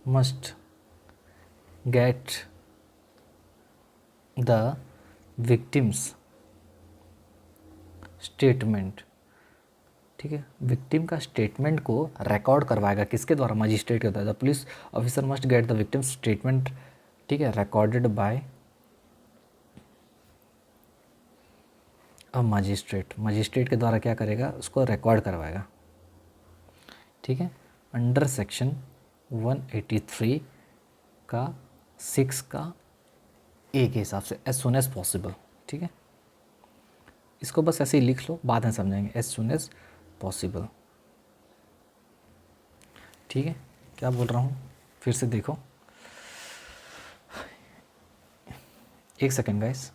Speaker 1: must get the victims statement, ठीक है। विक्टिम का स्टेटमेंट को रिकॉर्ड करवाएगा, किसके द्वारा? मजिस्ट्रेट के द्वारा। The police officer must get the victim statement, ठीक है, recorded by a magistrate. Magistrate के द्वारा क्या करेगा? उसको रिकॉर्ड करवाएगा, ठीक है। अंडर सेक्शन 183 का 6 का ए के हिसाब से, एज सुन एज पॉसिबल, ठीक है। इसको बस ऐसे ही लिख लो, बाद में समझाएंगे। एज सुन एज पॉसिबल, ठीक है। क्या बोल रहा हूँ फिर से देखो, एक सेकेंड गाइस।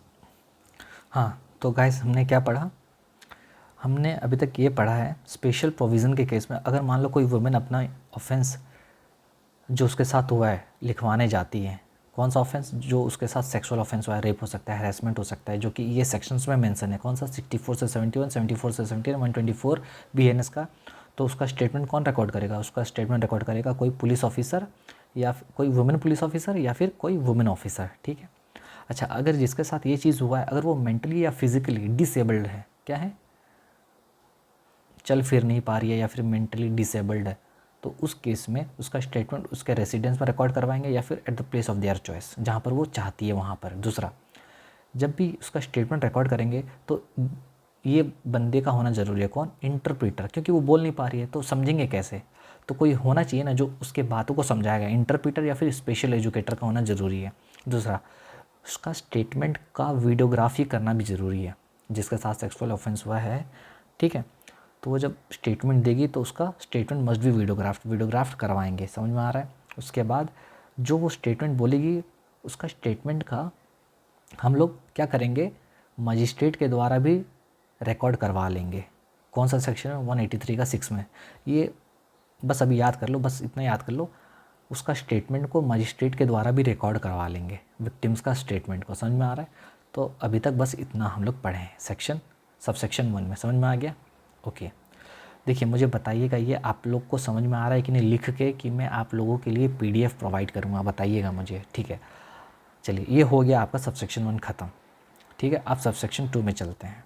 Speaker 1: हाँ, तो गाइस हमने क्या पढ़ा? हमने अभी तक ये पढ़ा है, स्पेशल प्रोविज़न के केस में अगर मान लो कोई वुमेन अपना ऑफेंस जो उसके साथ हुआ है लिखवाने जाती है, कौन सा ऑफेंस? जो उसके साथ सेक्सुअल ऑफेंस हुआ है, रेप हो सकता है, हैरेसमेंट हो सकता है, जो कि ये सेक्शंस में मेंशन है। कौन सा? 64 से 71, 74 से 79, 124 BNS का। तो उसका स्टेटमेंट कौन रिकॉर्ड करेगा? उसका स्टेटमेंट रिकॉर्ड करेगा कोई पुलिस ऑफिसर, या कोई वुमेन पुलिस ऑफिसर, या फिर कोई वुमेन ऑफिसर, ठीक है। अच्छा, अगर जिसके साथ ये चीज़ हुआ है अगर वो मेंटली या फिजिकली डिसेबल्ड है, क्या है? चल फिर नहीं पा रही है या फिर मेंटली डिसेबल्ड है, तो उस केस में उसका स्टेटमेंट उसके रेसिडेंस में रिकॉर्ड करवाएंगे या फिर at the place of their choice, जहाँ पर वो चाहती है वहाँ पर। दूसरा, जब भी उसका स्टेटमेंट रिकॉर्ड करेंगे तो ये बंदे का होना ज़रूरी है। कौन? इंटरप्रेटर, क्योंकि वो बोल नहीं पा रही है तो समझेंगे कैसे? तो कोई होना चाहिए ना जो उसके बातों को समझाएगा। इंटरप्रेटर या फिर स्पेशल एजुकेटर का होना ज़रूरी है। दूसरा, उसका स्टेटमेंट का वीडियोग्राफी करना भी ज़रूरी है, जिसके साथ सेक्सुअल ऑफेंस हुआ है, ठीक है। तो वो जब स्टेटमेंट देगी तो उसका स्टेटमेंट मस्ट बी वीडियोग्राफ्ट करवाएंगे, समझ में आ रहा है? उसके बाद जो वो स्टेटमेंट बोलेगी उसका स्टेटमेंट का हम लोग क्या करेंगे, मजिस्ट्रेट के द्वारा भी रिकॉर्ड करवा लेंगे। कौन सा सेक्शन है, 183 का 6 में। ये बस अभी याद कर लो, बस इतना याद कर लो, उसका स्टेटमेंट को मजिस्ट्रेट के द्वारा भी रिकॉर्ड करवा लेंगे, विक्टिम्स का स्टेटमेंट को। समझ में आ रहा है? तो अभी तक बस इतना हम लोग पढ़े हैं सेक्शन, सब सेक्शन 1 में। समझ में आ गया? ओके, देखिए मुझे बताइएगा ये आप लोग को समझ में आ रहा है कि नहीं, लिख के, कि मैं आप लोगों के लिए PDF प्रोवाइड करूँगा, बताइएगा मुझे, ठीक है। चलिए, ये हो गया आपका सब सेक्शन 1 ख़त्म, ठीक है। अब सब सेक्शन 2 में चलते हैं।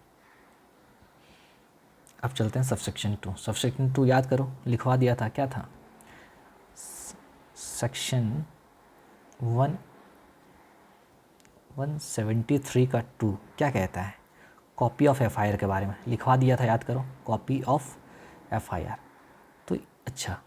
Speaker 1: अब चलते हैं सब सेक्शन 2। सब सेक्शन 2 याद करो, लिखवा दिया था, क्या था? सेक्शन 173 का 2 क्या कहता है? कॉपी ऑफ FIR के बारे में लिखवा दिया था, याद करो, कॉपी ऑफ FIR। तो अच्छा,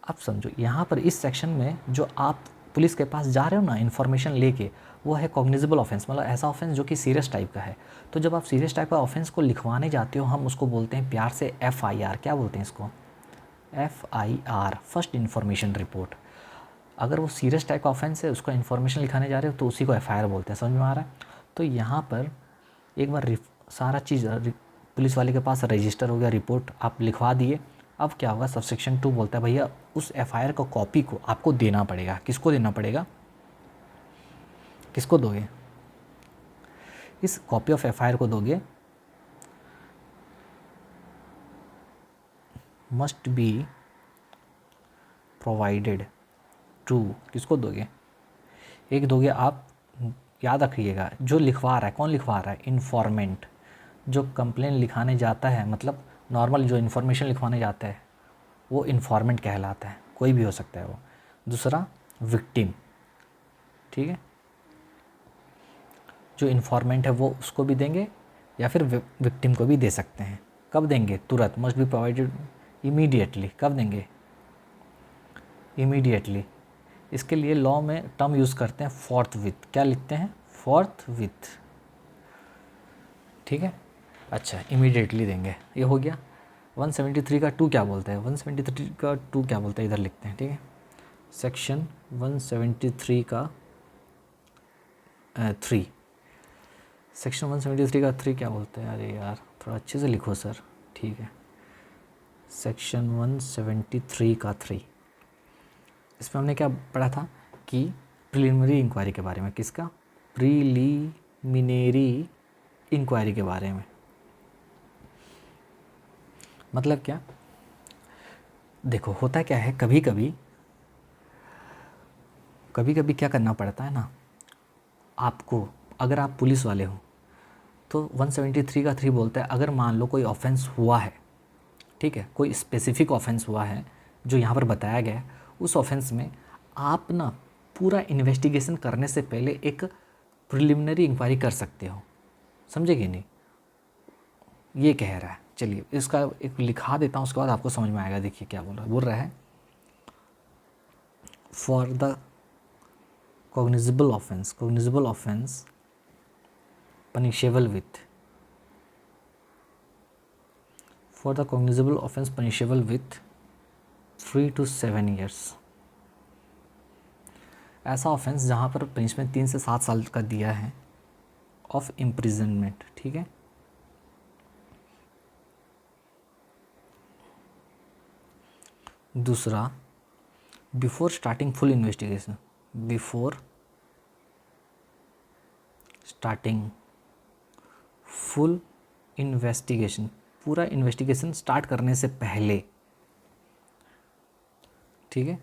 Speaker 1: अब समझो यहाँ पर इस सेक्शन में जो आप पुलिस के पास जा रहे हो ना इन्फॉर्मेशन लेके, वो है कॉग्निजेबल ऑफेंस, मतलब ऐसा ऑफेंस जो कि सीरियस टाइप का है। तो जब आप सीरियस टाइप का ऑफेंस को लिखवाने जाते हो, हम उसको बोलते हैं प्यार से FIR। क्या बोलते हैं इसको? FIR, first information report. अगर वो सीरियस टाइप का ऑफेंस है, उसका इन्फॉर्मेशन लिखाने जा रहे हो, तो उसी को FIR बोलते हैं। समझ में आ रहा है? तो यहाँ पर एक बार सारा चीज़ पुलिस वाले के पास रजिस्टर हो गया, रिपोर्ट आप लिखवा दिए। अब क्या होगा, सबसेक्शन 2 बोलता है भैया उस FIR का कॉपी को आपको देना पड़ेगा। किसको देना पड़ेगा? किसको दोगे? इस कॉपी ऑफ FIR को दोगे, मस्ट बी प्रोवाइडेड टू, किसको दोगे? एक दोगे आप, याद रखिएगा, जो लिखवा रहा है, कौन लिखवा रहा है? इन्फॉर्मेंट। जो कंप्लेन लिखाने जाता है, मतलब नॉर्मल जो इन्फॉर्मेशन लिखवाने जाता है, वो इन्फॉर्मेंट कहलाता है, कोई भी हो सकता है वो। दूसरा विक्टिम, ठीक है। जो इन्फॉर्मेंट है वो उसको भी देंगे, या फिर विक्टिम को भी दे सकते हैं। कब देंगे? तुरंत, मस्ट बी प्रोवाइडेड इमीडिएटली। कब देंगे? इमीडिएटली। इसके लिए लॉ में टर्म यूज़ करते हैं फोर्थ विथ। क्या लिखते हैं? फोर्थ विथ, ठीक है। अच्छा, इमीडिएटली देंगे, ये हो गया। 173 का 2 क्या बोलता है? 173 का 2 क्या बोलता है, इधर लिखते हैं, ठीक है। सेक्शन 173 का 3, सेक्शन 173 का 3 क्या बोलते हैं? अरे यार, थोड़ा अच्छे से लिखो सर, ठीक है। सेक्शन 173 का 3, इसमें हमने क्या पढ़ा था कि प्रिलिमिनरी इंक्वायरी के बारे में। किसका? प्रिलिमिनरी इंक्वायरी के बारे में। मतलब क्या? देखो, होता क्या है, कभी कभी क्या करना पड़ता है ना आपको, अगर आप पुलिस वाले हो तो 173 का 3 बोलता है, अगर मान लो कोई ऑफेंस हुआ है, ठीक है, कोई स्पेसिफिक ऑफेंस हुआ है जो यहाँ पर बताया गया है, उस ऑफेंस में आप ना पूरा इन्वेस्टिगेशन करने से पहले एक प्रिलिमिनरी इंक्वायरी कर सकते हो। समझे कि नहीं? ये कह रहा है। चलिए इसका एक लिखा देता हूँ, उसके बाद आपको समझ में आएगा। देखिए क्या बोल रहा है, for the cognizable offense punishable with, for the cognizable offense punishable with 3 to 7 years। ऐसा ऑफेंस जहाँ पर पनिशमेंट 3 से 7 साल का दिया है ऑफ इम्प्रिजनमेंट, ठीक है। दूसरा, before starting full investigation, before starting full investigation, पूरा इन्वेस्टिगेशन स्टार्ट करने से पहले, ठीक है।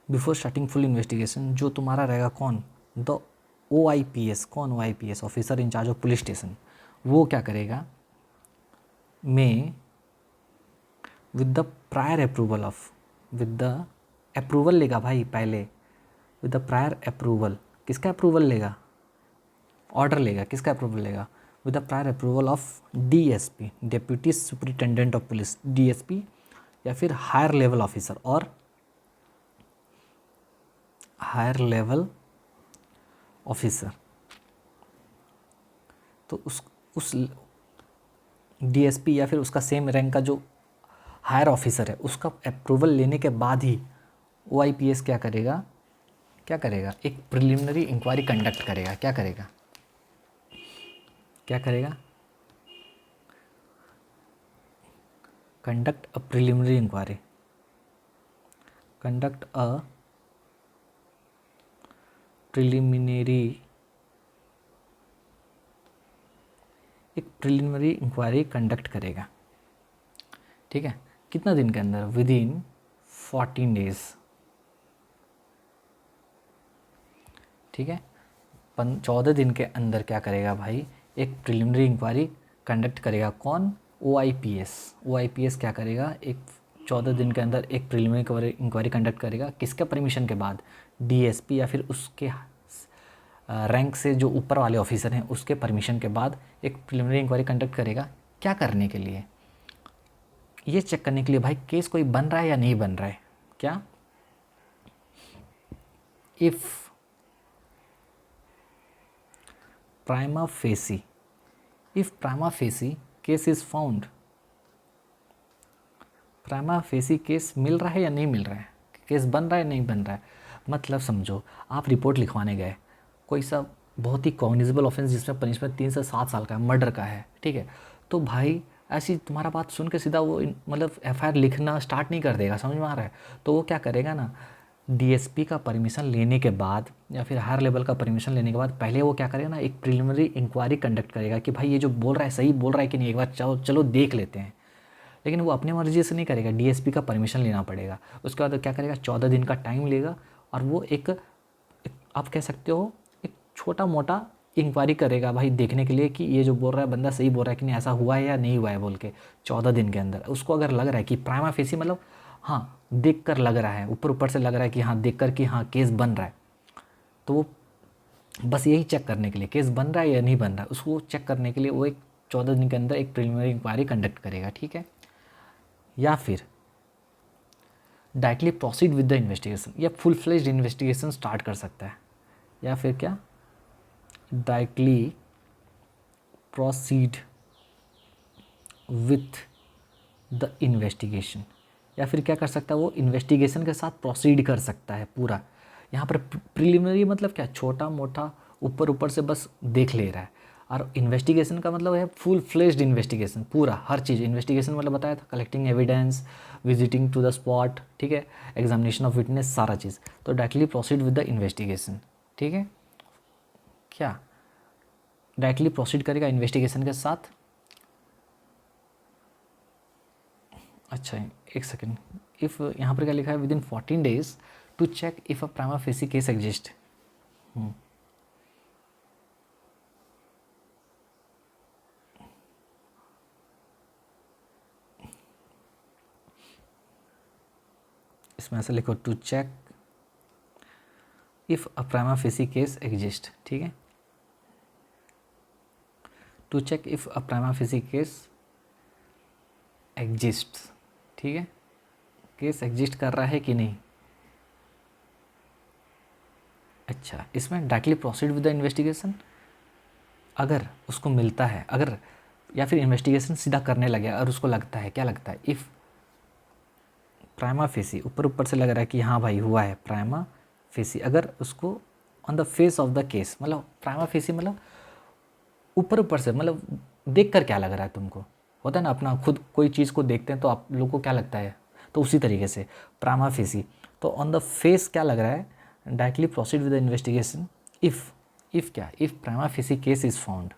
Speaker 1: बिफोर स्टार्टिंग फुल इन्वेस्टिगेशन जो तुम्हारा रहेगा कौन? The OIPS। कौन? OIPS, officer in charge of police station. वो क्या करेगा? May with the prior approval of, with the approval लेगा भाई पहले, विद द प्रायर अप्रूवल। किसका अप्रूवल लेगा? ऑर्डर लेगा। किसका अप्रूवल लेगा? With the prior approval of DSP, deputy superintendent of police, DSP, या फिर हायर लेवल ऑफिसर और हायर लेवल ऑफिसर। तो उस DSP या फिर उसका सेम रैंक का जो हायर ऑफिसर है, उसका अप्रूवल लेने के बाद ही OIPS क्या करेगा, एक प्रिलिमिनरी इंक्वायरी कंडक्ट करेगा। क्या करेगा, कंडक्ट अ प्रिलिमिनरी इंक्वायरी, एक प्रिलिमिनरी इंक्वायरी कंडक्ट करेगा। ठीक है, कितना दिन के अंदर, विद इन 14 डेज। ठीक है, 14 दिन के अंदर क्या करेगा भाई, एक प्रिलिमिनरी इंक्वायरी कंडक्ट करेगा। कौन, OIPS क्या करेगा, एक 14 दिन के अंदर एक प्रिलिमिनरी इंक्वायरी कंडक्ट करेगा। किसके परमिशन के बाद, DSP या फिर उसके रैंक से जो ऊपर वाले ऑफिसर हैं उसके परमिशन के बाद एक प्रिलिमिनरी इंक्वायरी कंडक्ट करेगा। क्या करने के लिए, ये चेक करने के लिए भाई केस कोई बन रहा है या नहीं बन रहा है। क्या, if prima facie case is found, prima facie case मिल रहा है या नहीं मिल रहा है, केस बन रहा है या नहीं बन रहा है। मतलब समझो, आप रिपोर्ट लिखवाने गए, कोई सा बहुत ही कॉग्निजेबल ऑफेंस जिसमें पनिशमेंट 3 से 7 साल का है, मर्डर का है। ठीक है, तो भाई ऐसी तुम्हारा बात सुन के सीधा वो मतलब FIR लिखना स्टार्ट नहीं कर देगा, समझ में आ रहा है। तो वो क्या करेगा ना, DSP का परमिशन लेने के बाद या फिर हायर लेवल का परमिशन लेने के बाद पहले वो क्या करेगा ना, एक प्रिलिमिनरी इंक्वायरी कंडक्ट करेगा कि भाई ये जो बोल रहा है सही बोल रहा है कि नहीं, एक बार चलो देख लेते हैं। लेकिन वो अपनी मर्जी से नहीं करेगा, DSP का परमिशन लेना पड़ेगा। उसके बाद क्या करेगा, 14 दिन का टाइम लेगा और वो एक आप कह सकते हो एक छोटा मोटा इंक्वायरी करेगा भाई, देखने के लिए कि ये जो बोल रहा है बंदा सही बोल रहा है कि नहीं, ऐसा हुआ है या नहीं हुआ है बोल के। 14 दिन के अंदर उसको अगर लग रहा है कि प्राइमा फेसी मतलब हाँ देख कर लग रहा है, ऊपर से लग रहा है कि हाँ देख कर कि हाँ केस बन रहा है, तो वो बस यही चेक करने के लिए केस बन रहा है या नहीं बन रहा है, उसको चेक करने के लिए वो एक 14 दिन के अंदर एक प्रिलिमिनरी इंक्वायरी कंडक्ट करेगा। ठीक है, या फिर directly proceed with the investigation, या फुल फ्लेज्ड इन्वेस्टिगेशन स्टार्ट कर सकता है। या फिर क्या, directly proceed with the investigation, या फिर क्या कर सकता है वो इन्वेस्टिगेशन के साथ प्रोसीड कर सकता है पूरा। यहाँ पर प्रिलिमिनरी मतलब क्या, छोटा मोटा ऊपर से बस देख ले रहा है, और इन्वेस्टिगेशन का मतलब है फुल फ्लेज्ड इन्वेस्टिगेशन, पूरा हर चीज़। इन्वेस्टिगेशन मतलब बताया था, collecting evidence, visiting to the spot, ठीक है, एग्जामिनेशन ऑफ विटनेस, सारा चीज़। तो directly proceed with the investigation. ठीक है, क्या डायरेक्टली प्रोसीड करेगा इन्वेस्टिगेशन के साथ। अच्छा एक सेकेंड, इफ़ यहाँ पर क्या लिखा है, within 14 days to check if a prima facie case exist. इसमें ऐसा लिखो, to check if a prima facie case exist. ठीक है, to check if a prima facie case exist. ठीक है, केस एग्जिस्ट कर रहा है कि नहीं। अच्छा, इसमें directly proceed with the investigation, अगर उसको मिलता है, अगर या फिर इन्वेस्टिगेशन सीधा करने लगे और उसको लगता है, क्या लगता है, इफ़ प्राइमा फेसी, ऊपर से लग रहा है कि हाँ भाई हुआ है प्राइमा फेसी, अगर उसको on the face of the case, मतलब प्राइमा फेसी मतलब ऊपर से, मतलब देख कर क्या लग रहा है तुमको, होता है ना अपना खुद कोई चीज़ को देखते हैं तो आप लोगों को क्या लगता है, तो उसी तरीके से प्राइमा फेसी, तो ऑन द फेस क्या लग रहा है, directly proceed with the investigation if क्या, if prima facie case is found.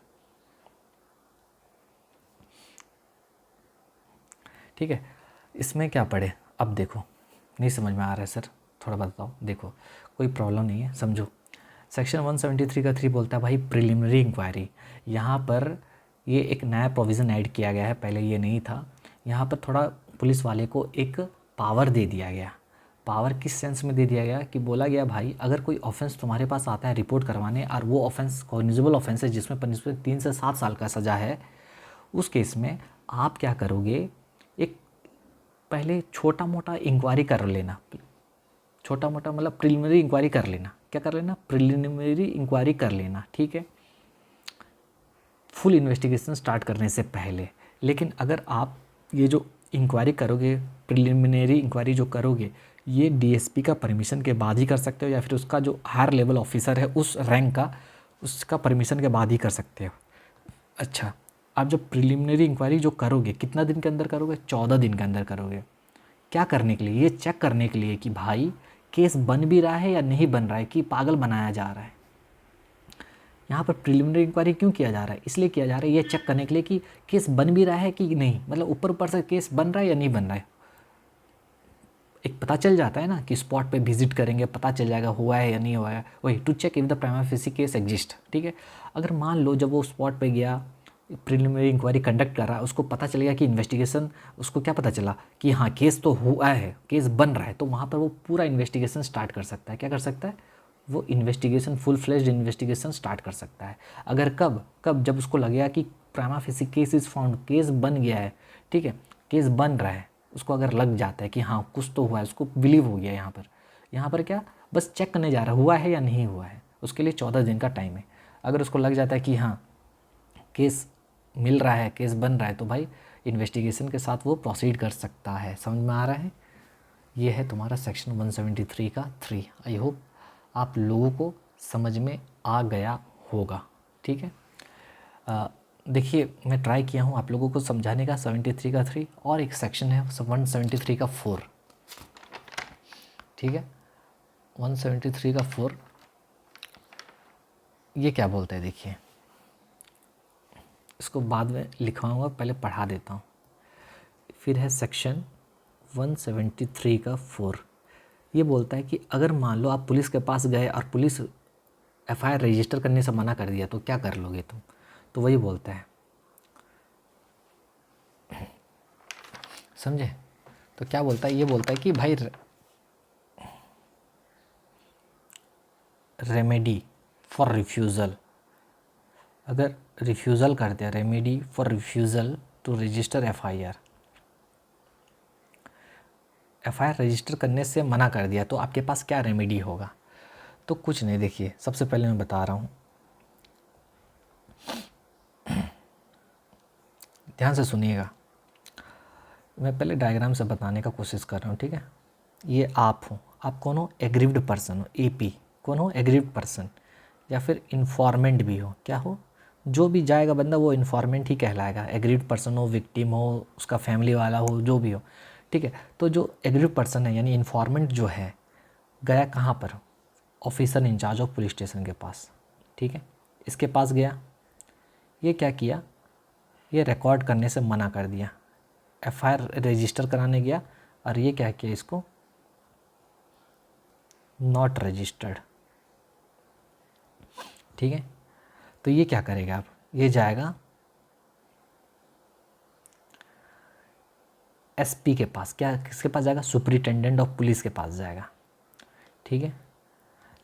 Speaker 1: ठीक है, इसमें क्या पढ़े, अब देखो नहीं समझ में आ रहा है सर, थोड़ा बताओ। देखो कोई प्रॉब्लम नहीं है, समझो। सेक्शन 173 का 3 बोलता है भाई प्रिलिमिनरी इंक्वायरी। यहाँ पर ये एक नया प्रोविज़न ऐड किया गया है, पहले ये नहीं था। यहाँ पर थोड़ा पुलिस वाले को एक पावर दे दिया गया। पावर किस सेंस में दे दिया गया कि बोला गया भाई अगर कोई ऑफेंस तुम्हारे पास आता है रिपोर्ट करवाने, और वो ऑफेंस कॉग्निजेबल ऑफेंस है जिसमें पनिशमेंट 3 से 7 साल का सज़ा है, उस केस में आप क्या करोगे, एक पहले छोटा मोटा इंक्वायरी कर लेना। छोटा मोटा मतलब प्रिलिमिनरी इंक्वायरी कर लेना। क्या कर लेना, प्रिलिमिनरी इंक्वायरी कर लेना। ठीक है, फुल इन्वेस्टिगेशन स्टार्ट करने से पहले। लेकिन अगर आप ये जो इंक्वायरी करोगे, प्रिलिमिनरी इंक्वायरी जो करोगे, ये डीएसपी का परमिशन के बाद ही कर सकते हो, या फिर उसका जो हायर लेवल ऑफिसर है उस रैंक का, उसका परमिशन के बाद ही कर सकते हो। अच्छा, आप जब प्रिलिमिनरी इंक्वायरी जो करोगे कितना दिन के अंदर करोगे? 14 दिन के अंदर करोगे। क्या करने के लिए? ये चेक करने के लिए कि भाई केस बन भी रहा है या नहीं बन रहा है, कि पागल बनाया जा रहा है। यहाँ पर प्रिलिमिनरी इंक्वायरी क्यों किया जा रहा है? इसलिए किया जा रहा है ये चेक करने के लिए कि केस बन भी रहा है कि नहीं, मतलब ऊपर ऊपर से केस बन रहा है या नहीं बन रहा है। एक पता चल जाता है ना कि स्पॉट पे विजिट करेंगे पता चल जाएगा हुआ है या नहीं हुआ है, वही to check if the prima facie case exist. ठीक है, अगर मान लो जब वो स्पॉट पे गया, प्रिलिमिनरी इंक्वायरी कंडक्ट कर रहा है, उसको पता चल गया कि इन्वेस्टिगेशन, उसको क्या पता चला कि हाँ केस तो हुआ है, केस बन रहा है, तो वहाँ पर वो पूरा इन्वेस्टिगेशन स्टार्ट कर सकता है। क्या कर सकता है? वो investigation, full fledged investigation start कर सकता है। अगर कब जब उसको लगेगा कि prima facie case is found, case बन गया है, ठीक है, केस बन रहा है, उसको अगर लग जाता है कि हाँ कुछ तो हुआ है, उसको बिलीव हो गया, यहाँ पर क्या बस चेक करने जा रहा है हुआ है या नहीं हुआ है, उसके लिए 14 दिन का टाइम है। अगर उसको लग जाता है कि हाँ केस मिल रहा है, केस बन रहा है, तो भाई इन्वेस्टिगेशन के साथ वो प्रोसीड कर सकता है। समझ में आ रहा है? ये है तुम्हारा सेक्शन 173 का 3। आई होप आप लोगों को समझ में आ गया होगा। ठीक है, देखिए मैं ट्राई किया हूँ आप लोगों को समझाने का 73 का 3, और एक सेक्शन है 173 का 4। ठीक है, 173 का 4 ये क्या बोलता है देखिए, इसको बाद में लिखवाऊंगा, पहले पढ़ा देता हूँ। फिर है सेक्शन 173 का 4। ये बोलता है कि अगर मान लो आप पुलिस के पास गए और पुलिस एफआईआर रजिस्टर करने से मना कर दिया तो क्या कर लोगे तुम? तो वही बोलता है, समझे? तो क्या बोलता है? ये बोलता है कि भाई रेमेडी फॉर रिफ्यूज़ल, अगर रिफ्यूज़ल कर दिया, remedy for refusal to register FIR, FIR register करने से मना कर दिया तो आपके पास क्या रेमेडी होगा? तो कुछ नहीं, देखिए सबसे पहले मैं बता रहा हूँ, ध्यान से सुनिएगा, मैं पहले डायग्राम से बताने का कोशिश कर रहा हूँ। ठीक है, ये आप हो, आप कौन हो? एग्रीव्ड पर्सन हो, एपी कौन हो? एग्रीव्ड पर्सन, या फिर इन्फॉर्मेंट भी हो। क्या हो? जो भी जाएगा बंदा वो इन्फॉर्मेंट ही कहलाएगा। एग्रीव्ड पर्सन हो, विक्टिम हो, उसका फैमिली वाला हो, जो भी हो। ठीक है, तो जो एग्रीव्ड पर्सन है यानी इन्फॉर्मेंट जो है, गया कहाँ पर? Officer in charge of police station के पास। ठीक है, इसके पास गया, ये क्या किया? ये रिकॉर्ड करने से मना कर दिया, एफआईआर रजिस्टर कराने गया और ये क्या किया? इसको नॉट रजिस्टर्ड। ठीक है, तो ये क्या करेगा? आप ये जाएगा एसपी के पास। क्या किसके पास जाएगा? सुपरिटेंडेंट ऑफ पुलिस के पास जाएगा। ठीक है,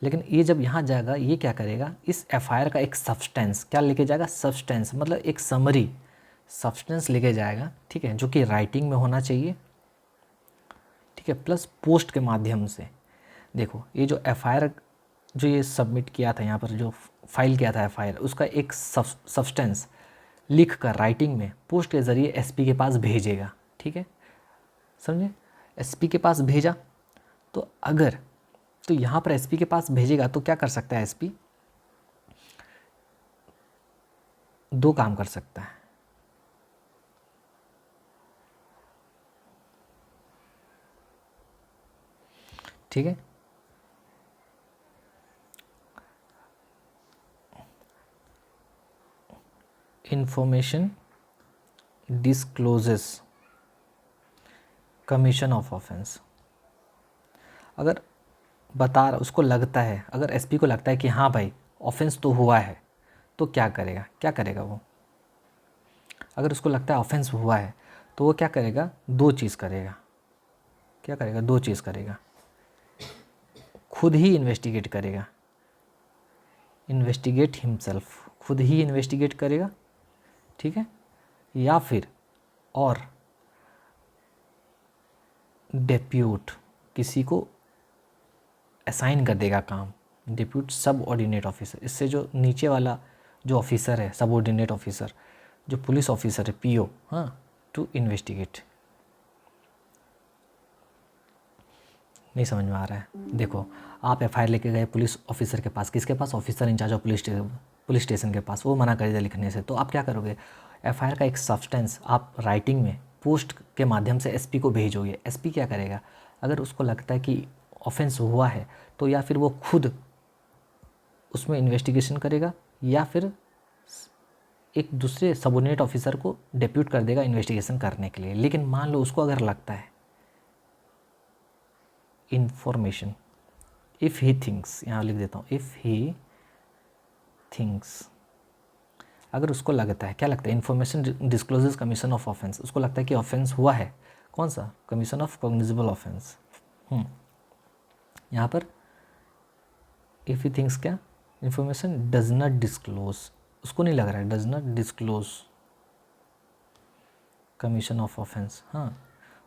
Speaker 1: लेकिन ये जब यहाँ जाएगा ये क्या करेगा? इस एफआईआर का एक सब्सटेंस क्या लेके जाएगा? सब्सटेंस मतलब एक समरी सब्सटेंस लेके जाएगा। ठीक है, जो कि राइटिंग में होना चाहिए। ठीक है, प्लस पोस्ट के माध्यम से। देखो ये जो एफआईआर जो ये सबमिट किया था, यहाँ पर जो फाइल किया था एफआईआर, उसका एक सब्सटेंस लिख कर राइटिंग में पोस्ट के ज़रिए एसपी के पास भेजेगा। ठीक है, समझे? एसपी के पास भेजा तो अगर तो यहाँ पर एसपी के पास भेजेगा तो क्या कर सकता है? एसपी दो काम कर सकता है। ठीक है, information discloses commission of offence. अगर बता रहा, उसको लगता है, अगर एसपी को लगता है कि हाँ भाई ऑफेंस तो हुआ है, तो क्या करेगा? क्या करेगा वो? अगर उसको लगता है ऑफेंस हुआ है तो वो क्या करेगा? दो चीज़ करेगा। क्या करेगा? दो चीज़ करेगा। खुद ही इन्वेस्टिगेट करेगा, इन्वेस्टिगेट हिमसेल्फ, खुद ही इन्वेस्टिगेट करेगा। ठीक है, या फिर और डेप्यूट किसी को असाइन कर देगा काम, डिप्यूट सब ऑर्डिनेट ऑफिसर, इससे जो नीचे वाला जो ऑफिसर है, सब ऑर्डिनेट ऑफिसर, जो पुलिस ऑफिसर है, पीओ, हाँ, टू इन्वेस्टिगेट। नहीं समझ में आ रहा है? देखो, आप एफआईआर लेके गए पुलिस ऑफिसर के पास, किसके पास? Officer in charge of police station के पास। वो मना कर दिया लिखने से, तो आप क्या करोगे? एफआईआर का एक सब्सटेंस आप राइटिंग में पोस्ट के माध्यम से एसपी को भेजोगे। एसपी क्या करेगा? अगर उसको लगता है कि ऑफेंस हुआ है तो या फिर वो खुद उसमें इन्वेस्टिगेशन करेगा या फिर एक दूसरे सबऑर्डिनेट ऑफिसर को डिप्यूट कर देगा इन्वेस्टिगेशन करने के लिए। लेकिन मान लो उसको अगर लगता है इंफॉर्मेशन, इफ़ ही थिंक्स, यहाँ लिख देता हूँ, इफ़ ही थिंक्स, अगर उसको लगता है, क्या लगता है? Information discloses commission of offence, उसको लगता है कि ऑफेंस हुआ है। कौन सा? Commission of cognizable offence. यहाँ पर इफ़ ही थिंक्स क्या? इन्फॉर्मेशन डज नॉट डिस्क्लोज, उसको नहीं लग रहा है does not disclose commission of offence. हाँ,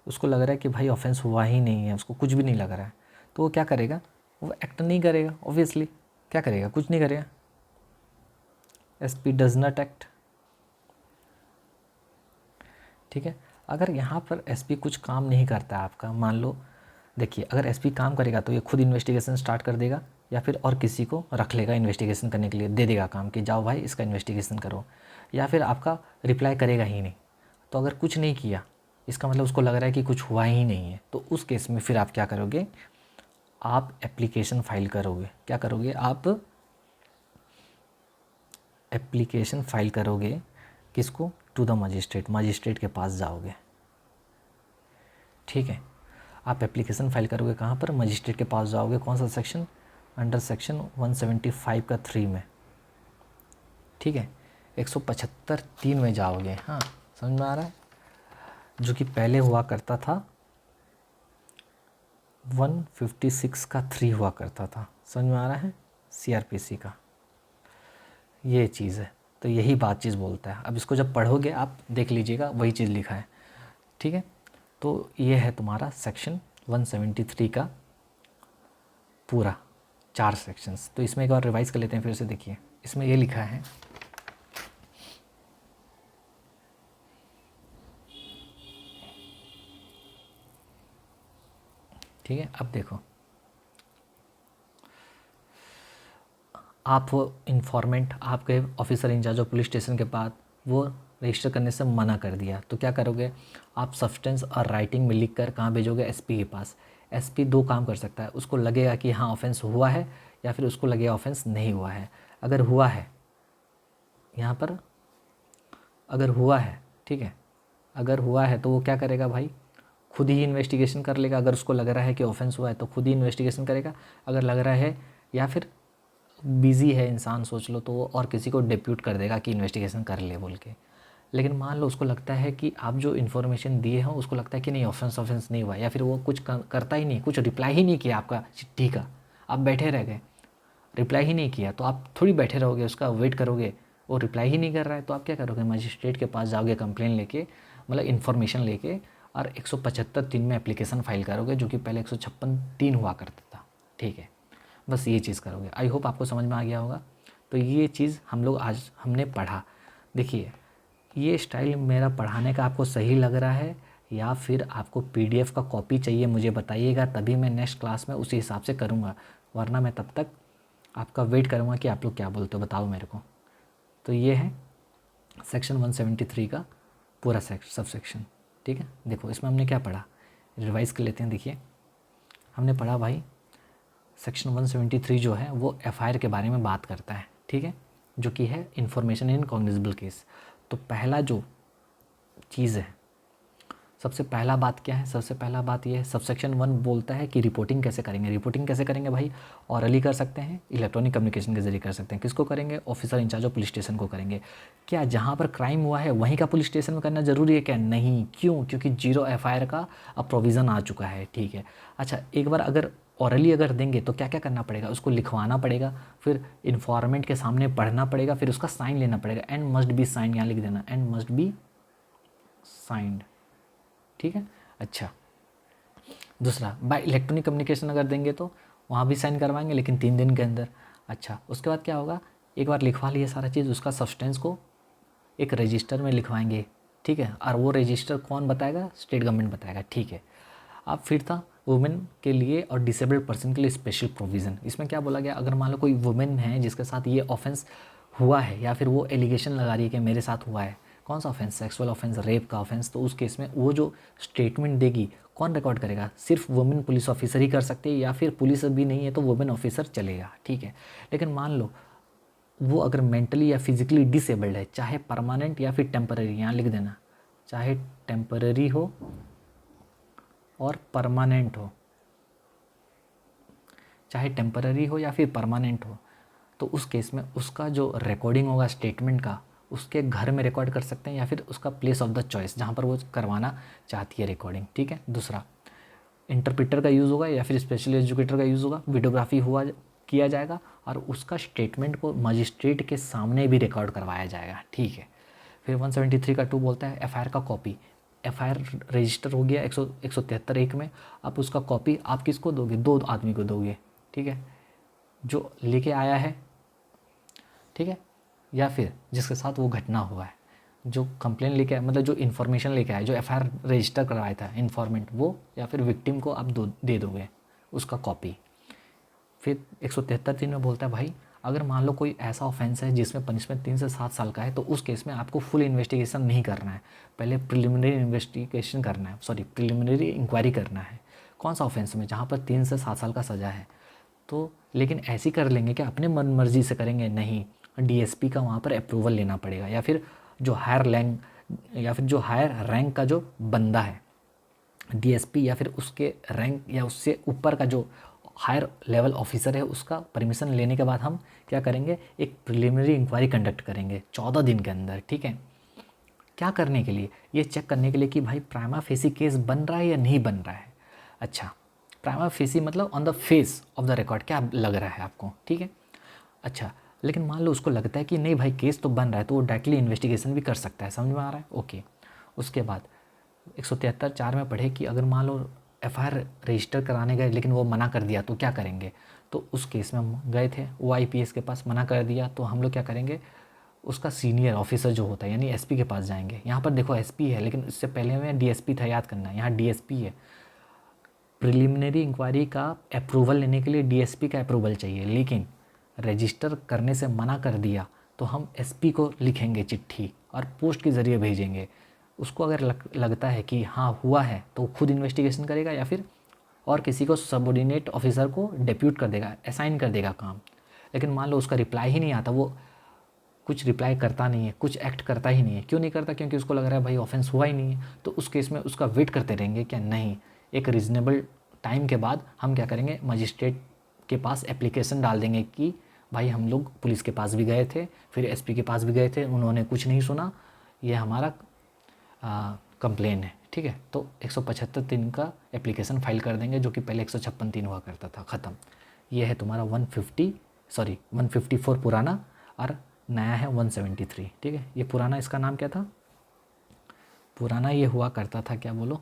Speaker 1: उसको लग रहा है कि भाई ऑफेंस हुआ ही नहीं है, उसको कुछ भी नहीं लग रहा है, तो वो क्या करेगा? वो एक्ट नहीं करेगा ऑब्वियसली। क्या करेगा? कुछ नहीं करेगा। SP does not act. ठीक है। अगर यहाँ पर एसपी कुछ काम नहीं करता है आपका, मान लो, देखिए, अगर एसपी काम करेगा तो ये खुद इन्वेस्टिगेशन स्टार्ट कर देगा या फिर और किसी को रख लेगा इन्वेस्टिगेशन करने के लिए, दे देगा काम कि जाओ भाई इसका इन्वेस्टिगेशन करो, या फिर आपका रिप्लाई करेगा ही नहीं। तो अगर कुछ नहीं किया, इसका मतलब उसको लग रहा है कि कुछ हुआ ही नहीं है, तो उस केस में फिर आप क्या करोगे? आप एप्लीकेशन फाइल करोगे। क्या करोगे? आप एप्लीकेशन फाइल करोगे। किसको? टू द मजिस्ट्रेट, मजिस्ट्रेट के पास जाओगे। ठीक है। आप एप्लीकेशन फाइल करोगे कहाँ पर? मजिस्ट्रेट के पास जाओगे। कौन सा सेक्शन? अंडर सेक्शन 175 का 3 में। ठीक है। 175(3) में जाओगे। हाँ, समझ में आ रहा है? जो कि पहले हुआ करता था 156 का 3 हुआ करता था। समझ में आ रहा है? सीआरपीसी का ये चीज़ है। तो यही बात चीज़ बोलता है। अब इसको जब पढ़ोगे आप देख लीजिएगा, वही चीज़ लिखा है। ठीक है। तो ये है तुम्हारा सेक्शन 173 का पूरा 4 सेक्शंस। तो इसमें एक बार रिवाइज कर लेते हैं फिर से। देखिए, इसमें ये लिखा है, ठीक है। अब देखो, आप वो इन्फॉर्मेंट आपके officer in charge of police station के बाद वो रजिस्टर करने से मना कर दिया, तो क्या करोगे? आप सब्सटेंस और राइटिंग में लिख कर कहाँ भेजोगे? एसपी के पास। एसपी दो काम कर सकता है, उसको लगेगा कि हाँ ऑफेंस हुआ है, या फिर उसको लगेगा ऑफेंस नहीं हुआ है। अगर हुआ है, यहाँ पर अगर हुआ है, ठीक है, अगर हुआ है तो वो क्या करेगा भाई? खुद ही इन्वेस्टिगेशन कर लेगा। अगर उसको लग रहा है कि ऑफेंस हुआ है तो खुद ही इन्वेस्टिगेशन करेगा। अगर लग रहा है या फिर बिज़ी है इंसान, सोच लो, तो वो और किसी को डिप्यूट कर देगा कि इन्वेस्टिगेशन कर ले बोल के। लेकिन मान लो उसको लगता है कि आप जो इन्फॉर्मेशन दिए हो उसको लगता है कि नहीं ऑफेंस नहीं हुआ, या फिर वो कुछ करता ही नहीं, कुछ रिप्लाई ही नहीं किया आपका चिट्ठी का, आप बैठे रह गए, रिप्लाई ही नहीं किया, तो आप थोड़ी बैठे रहोगे उसका वेट करोगे? वो रिप्लाई ही नहीं कर रहा है तो आप क्या करोगे? मजिस्ट्रेट के पास जाओगे कंप्लेन लेके, मतलब इन्फॉर्मेशन लेके, और 175(3) में एप्लीकेशन फाइल करोगे, जो कि पहले 156(3) हुआ करता था। ठीक है, बस ये चीज़ करोगे। आई होप आपको समझ में आ गया होगा। तो ये चीज़ हम लोग आज हमने पढ़ा। देखिए, ये स्टाइल मेरा पढ़ाने का आपको सही लग रहा है या फिर आपको पीडीएफ का कॉपी चाहिए, मुझे बताइएगा, तभी मैं नेक्स्ट क्लास में उसी हिसाब से करूँगा, वरना मैं तब तक आपका वेट करूँगा कि आप लोग क्या बोलते हो, बताओ मेरे को। तो ये है सेक्शन 173 का पूरा सब सेक्शन। ठीक है। देखो, इसमें हमने क्या पढ़ा, रिवाइज़ कर लेते हैं। देखिए, हमने पढ़ा भाई, सेक्शन 173 जो है वो एफआईआर के बारे में बात करता है। ठीक है, जो कि है इन्फॉर्मेशन इन कॉग्निजेबल केस। तो पहला जो चीज़ है, सबसे पहला बात क्या है? सबसे पहला बात ये है, सबसेक्शन 1 बोलता है कि रिपोर्टिंग कैसे करेंगे। रिपोर्टिंग कैसे करेंगे भाई? ऑरली कर सकते हैं, इलेक्ट्रॉनिक कम्युनिकेशन के जरिए कर सकते हैं। किसको करेंगे? Officer in charge of police station को करेंगे। क्या जहाँ पर क्राइम हुआ है वहीं का पुलिस स्टेशन में करना ज़रूरी है क्या? नहीं। क्यों? क्योंकि 0 एफआईआर का अब प्रोविज़न आ चुका है। ठीक है। अच्छा, एक बार अगर ऑरली अगर देंगे तो क्या क्या करना पड़ेगा? उसको लिखवाना पड़ेगा, फिर इन्फॉर्मेंट के सामने पढ़ना पड़ेगा, फिर उसका साइन लेना पड़ेगा। एंड मस्ट बी साइन, यहाँ लिख देना, एंड मस्ट बी साइंड। ठीक है। अच्छा, दूसरा, बाय इलेक्ट्रॉनिक कम्युनिकेशन अगर देंगे तो वहाँ भी साइन करवाएंगे, लेकिन 3 दिन के अंदर। अच्छा, उसके बाद क्या होगा? एक बार लिखवा लिए सारा चीज़, उसका सब्सटेंस को एक रजिस्टर में लिखवाएंगे। ठीक है। और वो रजिस्टर कौन बताएगा? स्टेट गवर्नमेंट बताएगा। ठीक है। अब फिर था वुमेन के लिए और डिसेबल्ड पर्सन के लिए स्पेशल प्रोविज़न। इसमें क्या बोला गया, अगर मान लो कोई वुमेन है जिसके साथ ये ऑफेंस हुआ है या फिर वो एलिगेशन लगा रही है कि मेरे साथ हुआ है, कौन सा ऑफेंस, सेक्सुअल ऑफेंस, रेप का ऑफेंस, तो उस केस में वो जो स्टेटमेंट देगी कौन रिकॉर्ड करेगा, सिर्फ वुमेन पुलिस ऑफिसर ही कर सकते हैं, या फिर पुलिस भी नहीं है तो वुमेन ऑफिसर चलेगा, ठीक है। लेकिन मान लो वो अगर मेंटली या फिजिकली डिसेबल्ड है, चाहे परमानेंट या फिर टेम्पररी, यहाँ लिख देना, चाहे टेम्पररी हो और परमानेंट हो, चाहे टेम्पररी हो या फिर परमानेंट हो, तो उस केस में उसका जो रिकॉर्डिंग होगा स्टेटमेंट का, उसके घर में रिकॉर्ड कर सकते हैं या फिर उसका प्लेस ऑफ द चॉइस जहाँ पर वो करवाना चाहती है रिकॉर्डिंग, ठीक है। दूसरा, इंटरप्रेटर का यूज़ होगा या फिर स्पेशल एजुकेटर का यूज़ होगा, वीडियोग्राफी हुआ किया जाएगा और उसका स्टेटमेंट को मजिस्ट्रेट के सामने भी रिकॉर्ड करवाया जाएगा, ठीक है। फिर 173 का 2 बोलता है एफआईआर का कॉपी, एफआईआर रजिस्टर हो गया 173 में, आप उसका कॉपी आप किसको दोगे, 2 आदमी को दोगे, ठीक है, जो लेके आया है, ठीक है, या फिर जिसके साथ वो घटना हुआ है, जो कंप्लेन लेके आया, मतलब जो इन्फॉर्मेशन लेके आया, जो एफआईआर रजिस्टर करवाया था इन्फॉर्मेंट, वो या फिर विक्टिम को आप दे दोगे उसका कॉपी। फिर 173(3) में बोलता है भाई अगर मान लो कोई ऐसा ऑफेंस है जिसमें पनिशमेंट 3 से 7 साल का है, तो उस केस में आपको फुल इन्वेस्टिगेशन नहीं करना है, पहले प्रिलिमिनरी इन्वेस्टिगेशन करना है, सॉरी प्रिलिमिनरी इंक्वायरी करना है। कौन सा ऑफेंस में, जहाँ पर 3 से 7 साल का सज़ा है, तो लेकिन ऐसी कर लेंगे कि अपने मन मर्जी से करेंगे, नहीं, डीएसपी का वहाँ पर अप्रूवल लेना पड़ेगा, या फिर जो हायर रैंक का जो बंदा है डीएसपी, या फिर उसके रैंक या उससे ऊपर का जो हायर लेवल ऑफिसर है, उसका परमिशन लेने के बाद हम क्या करेंगे, एक प्रिलिमिनरी इंक्वायरी कंडक्ट करेंगे 14 दिन के अंदर, ठीक है। क्या करने के लिए, ये चेक करने के लिए कि भाई प्राइमा फेसी केस बन रहा है या नहीं बन रहा है। अच्छा, प्राइमा फेसी मतलब on the face of the record क्या लग रहा है आपको, ठीक है। अच्छा, लेकिन मान लो उसको लगता है कि नहीं भाई केस तो बन रहा है, तो वो डायरेक्टली इन्वेस्टिगेशन भी कर सकता है, समझ में आ रहा है, ओके। उसके बाद 173(4) में पढ़े कि अगर मान लो एफआईआर रजिस्टर कराने गए लेकिन वो मना कर दिया तो क्या करेंगे, तो उस केस में हम गए थे, वो आईपीएस के पास मना कर दिया, तो हम लोग क्या करेंगे, उसका सीनियर ऑफिसर जो होता है यानी एसपी के पास जाएंगे। यहाँ पर देखो एसपी है, लेकिन इससे पहले में डीएसपी था, याद करना, यहाँ डीएसपी है। प्रिलिमिनरी इंक्वायरी का अप्रूवल लेने के लिए डीएसपी का अप्रूवल चाहिए, लेकिन रजिस्टर करने से मना कर दिया तो हम एसपी को लिखेंगे चिट्ठी और पोस्ट के ज़रिए भेजेंगे। उसको अगर लगता है कि हाँ हुआ है तो खुद इन्वेस्टिगेशन करेगा, या फिर और किसी को सबऑर्डिनेट ऑफिसर को डेप्यूट कर देगा, असाइन कर देगा काम। लेकिन मान लो उसका रिप्लाई ही नहीं आता, वो कुछ रिप्लाई करता नहीं है, कुछ एक्ट करता ही नहीं है। क्यों नहीं करता, क्योंकि उसको लग रहा है भाई ऑफेंस हुआ ही नहीं है, तो उस केस में उसका वेट करते रहेंगे क्या, नहीं, एक रीज़नेबल टाइम के बाद हम क्या करेंगे, मजिस्ट्रेट के पास एप्लीकेशन डाल देंगे कि भाई हम लोग पुलिस के पास भी गए थे, फिर एसपी के पास भी गए थे, उन्होंने कुछ नहीं सुना, ये हमारा कंप्लेन है, ठीक है। तो 175(3) का एप्लीकेशन फाइल कर देंगे, जो कि पहले 156(3) हुआ करता था, ख़त्म। ये है तुम्हारा 154 पुराना और नया है 173, ठीक है। ये पुराना, इसका नाम क्या था, पुराना ये हुआ करता था, क्या बोलो,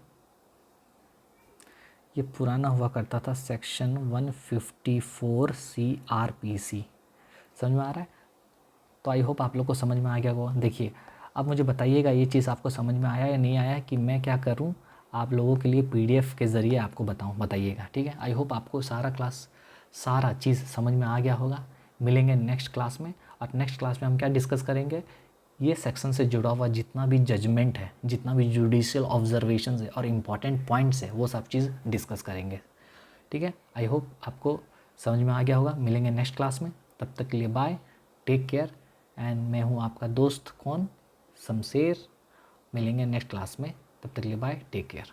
Speaker 1: ये पुराना हुआ करता था सेक्शन 154 CRPC, समझ में आ रहा है। तो आई होप आप लोग को समझ में आ गया होगा। देखिए अब मुझे बताइएगा ये चीज़ आपको समझ में आया या नहीं आया, कि मैं क्या करूं आप लोगों के लिए PDF के ज़रिए आपको बताइएगा, ठीक है। आई होप आपको सारा चीज़ समझ में आ गया होगा। मिलेंगे नेक्स्ट क्लास में, और नेक्स्ट क्लास में हम क्या डिस्कस करेंगे, ये सेक्शन से जुड़ा हुआ जितना भी जजमेंट है, जितना भी जुडिशियल ऑब्जर्वेशन है और इम्पॉर्टेंट पॉइंट्स है, वो सब चीज़ डिस्कस करेंगे, ठीक है। आई होप आपको समझ में आ गया होगा। मिलेंगे नेक्स्ट क्लास में, तब तक के लिए बाय, टेक केयर, एंड मैं हूँ आपका दोस्त कौन, शमशेर। मिलेंगे नेक्स्ट क्लास में, तब तक के लिए बाय, टेक केयर।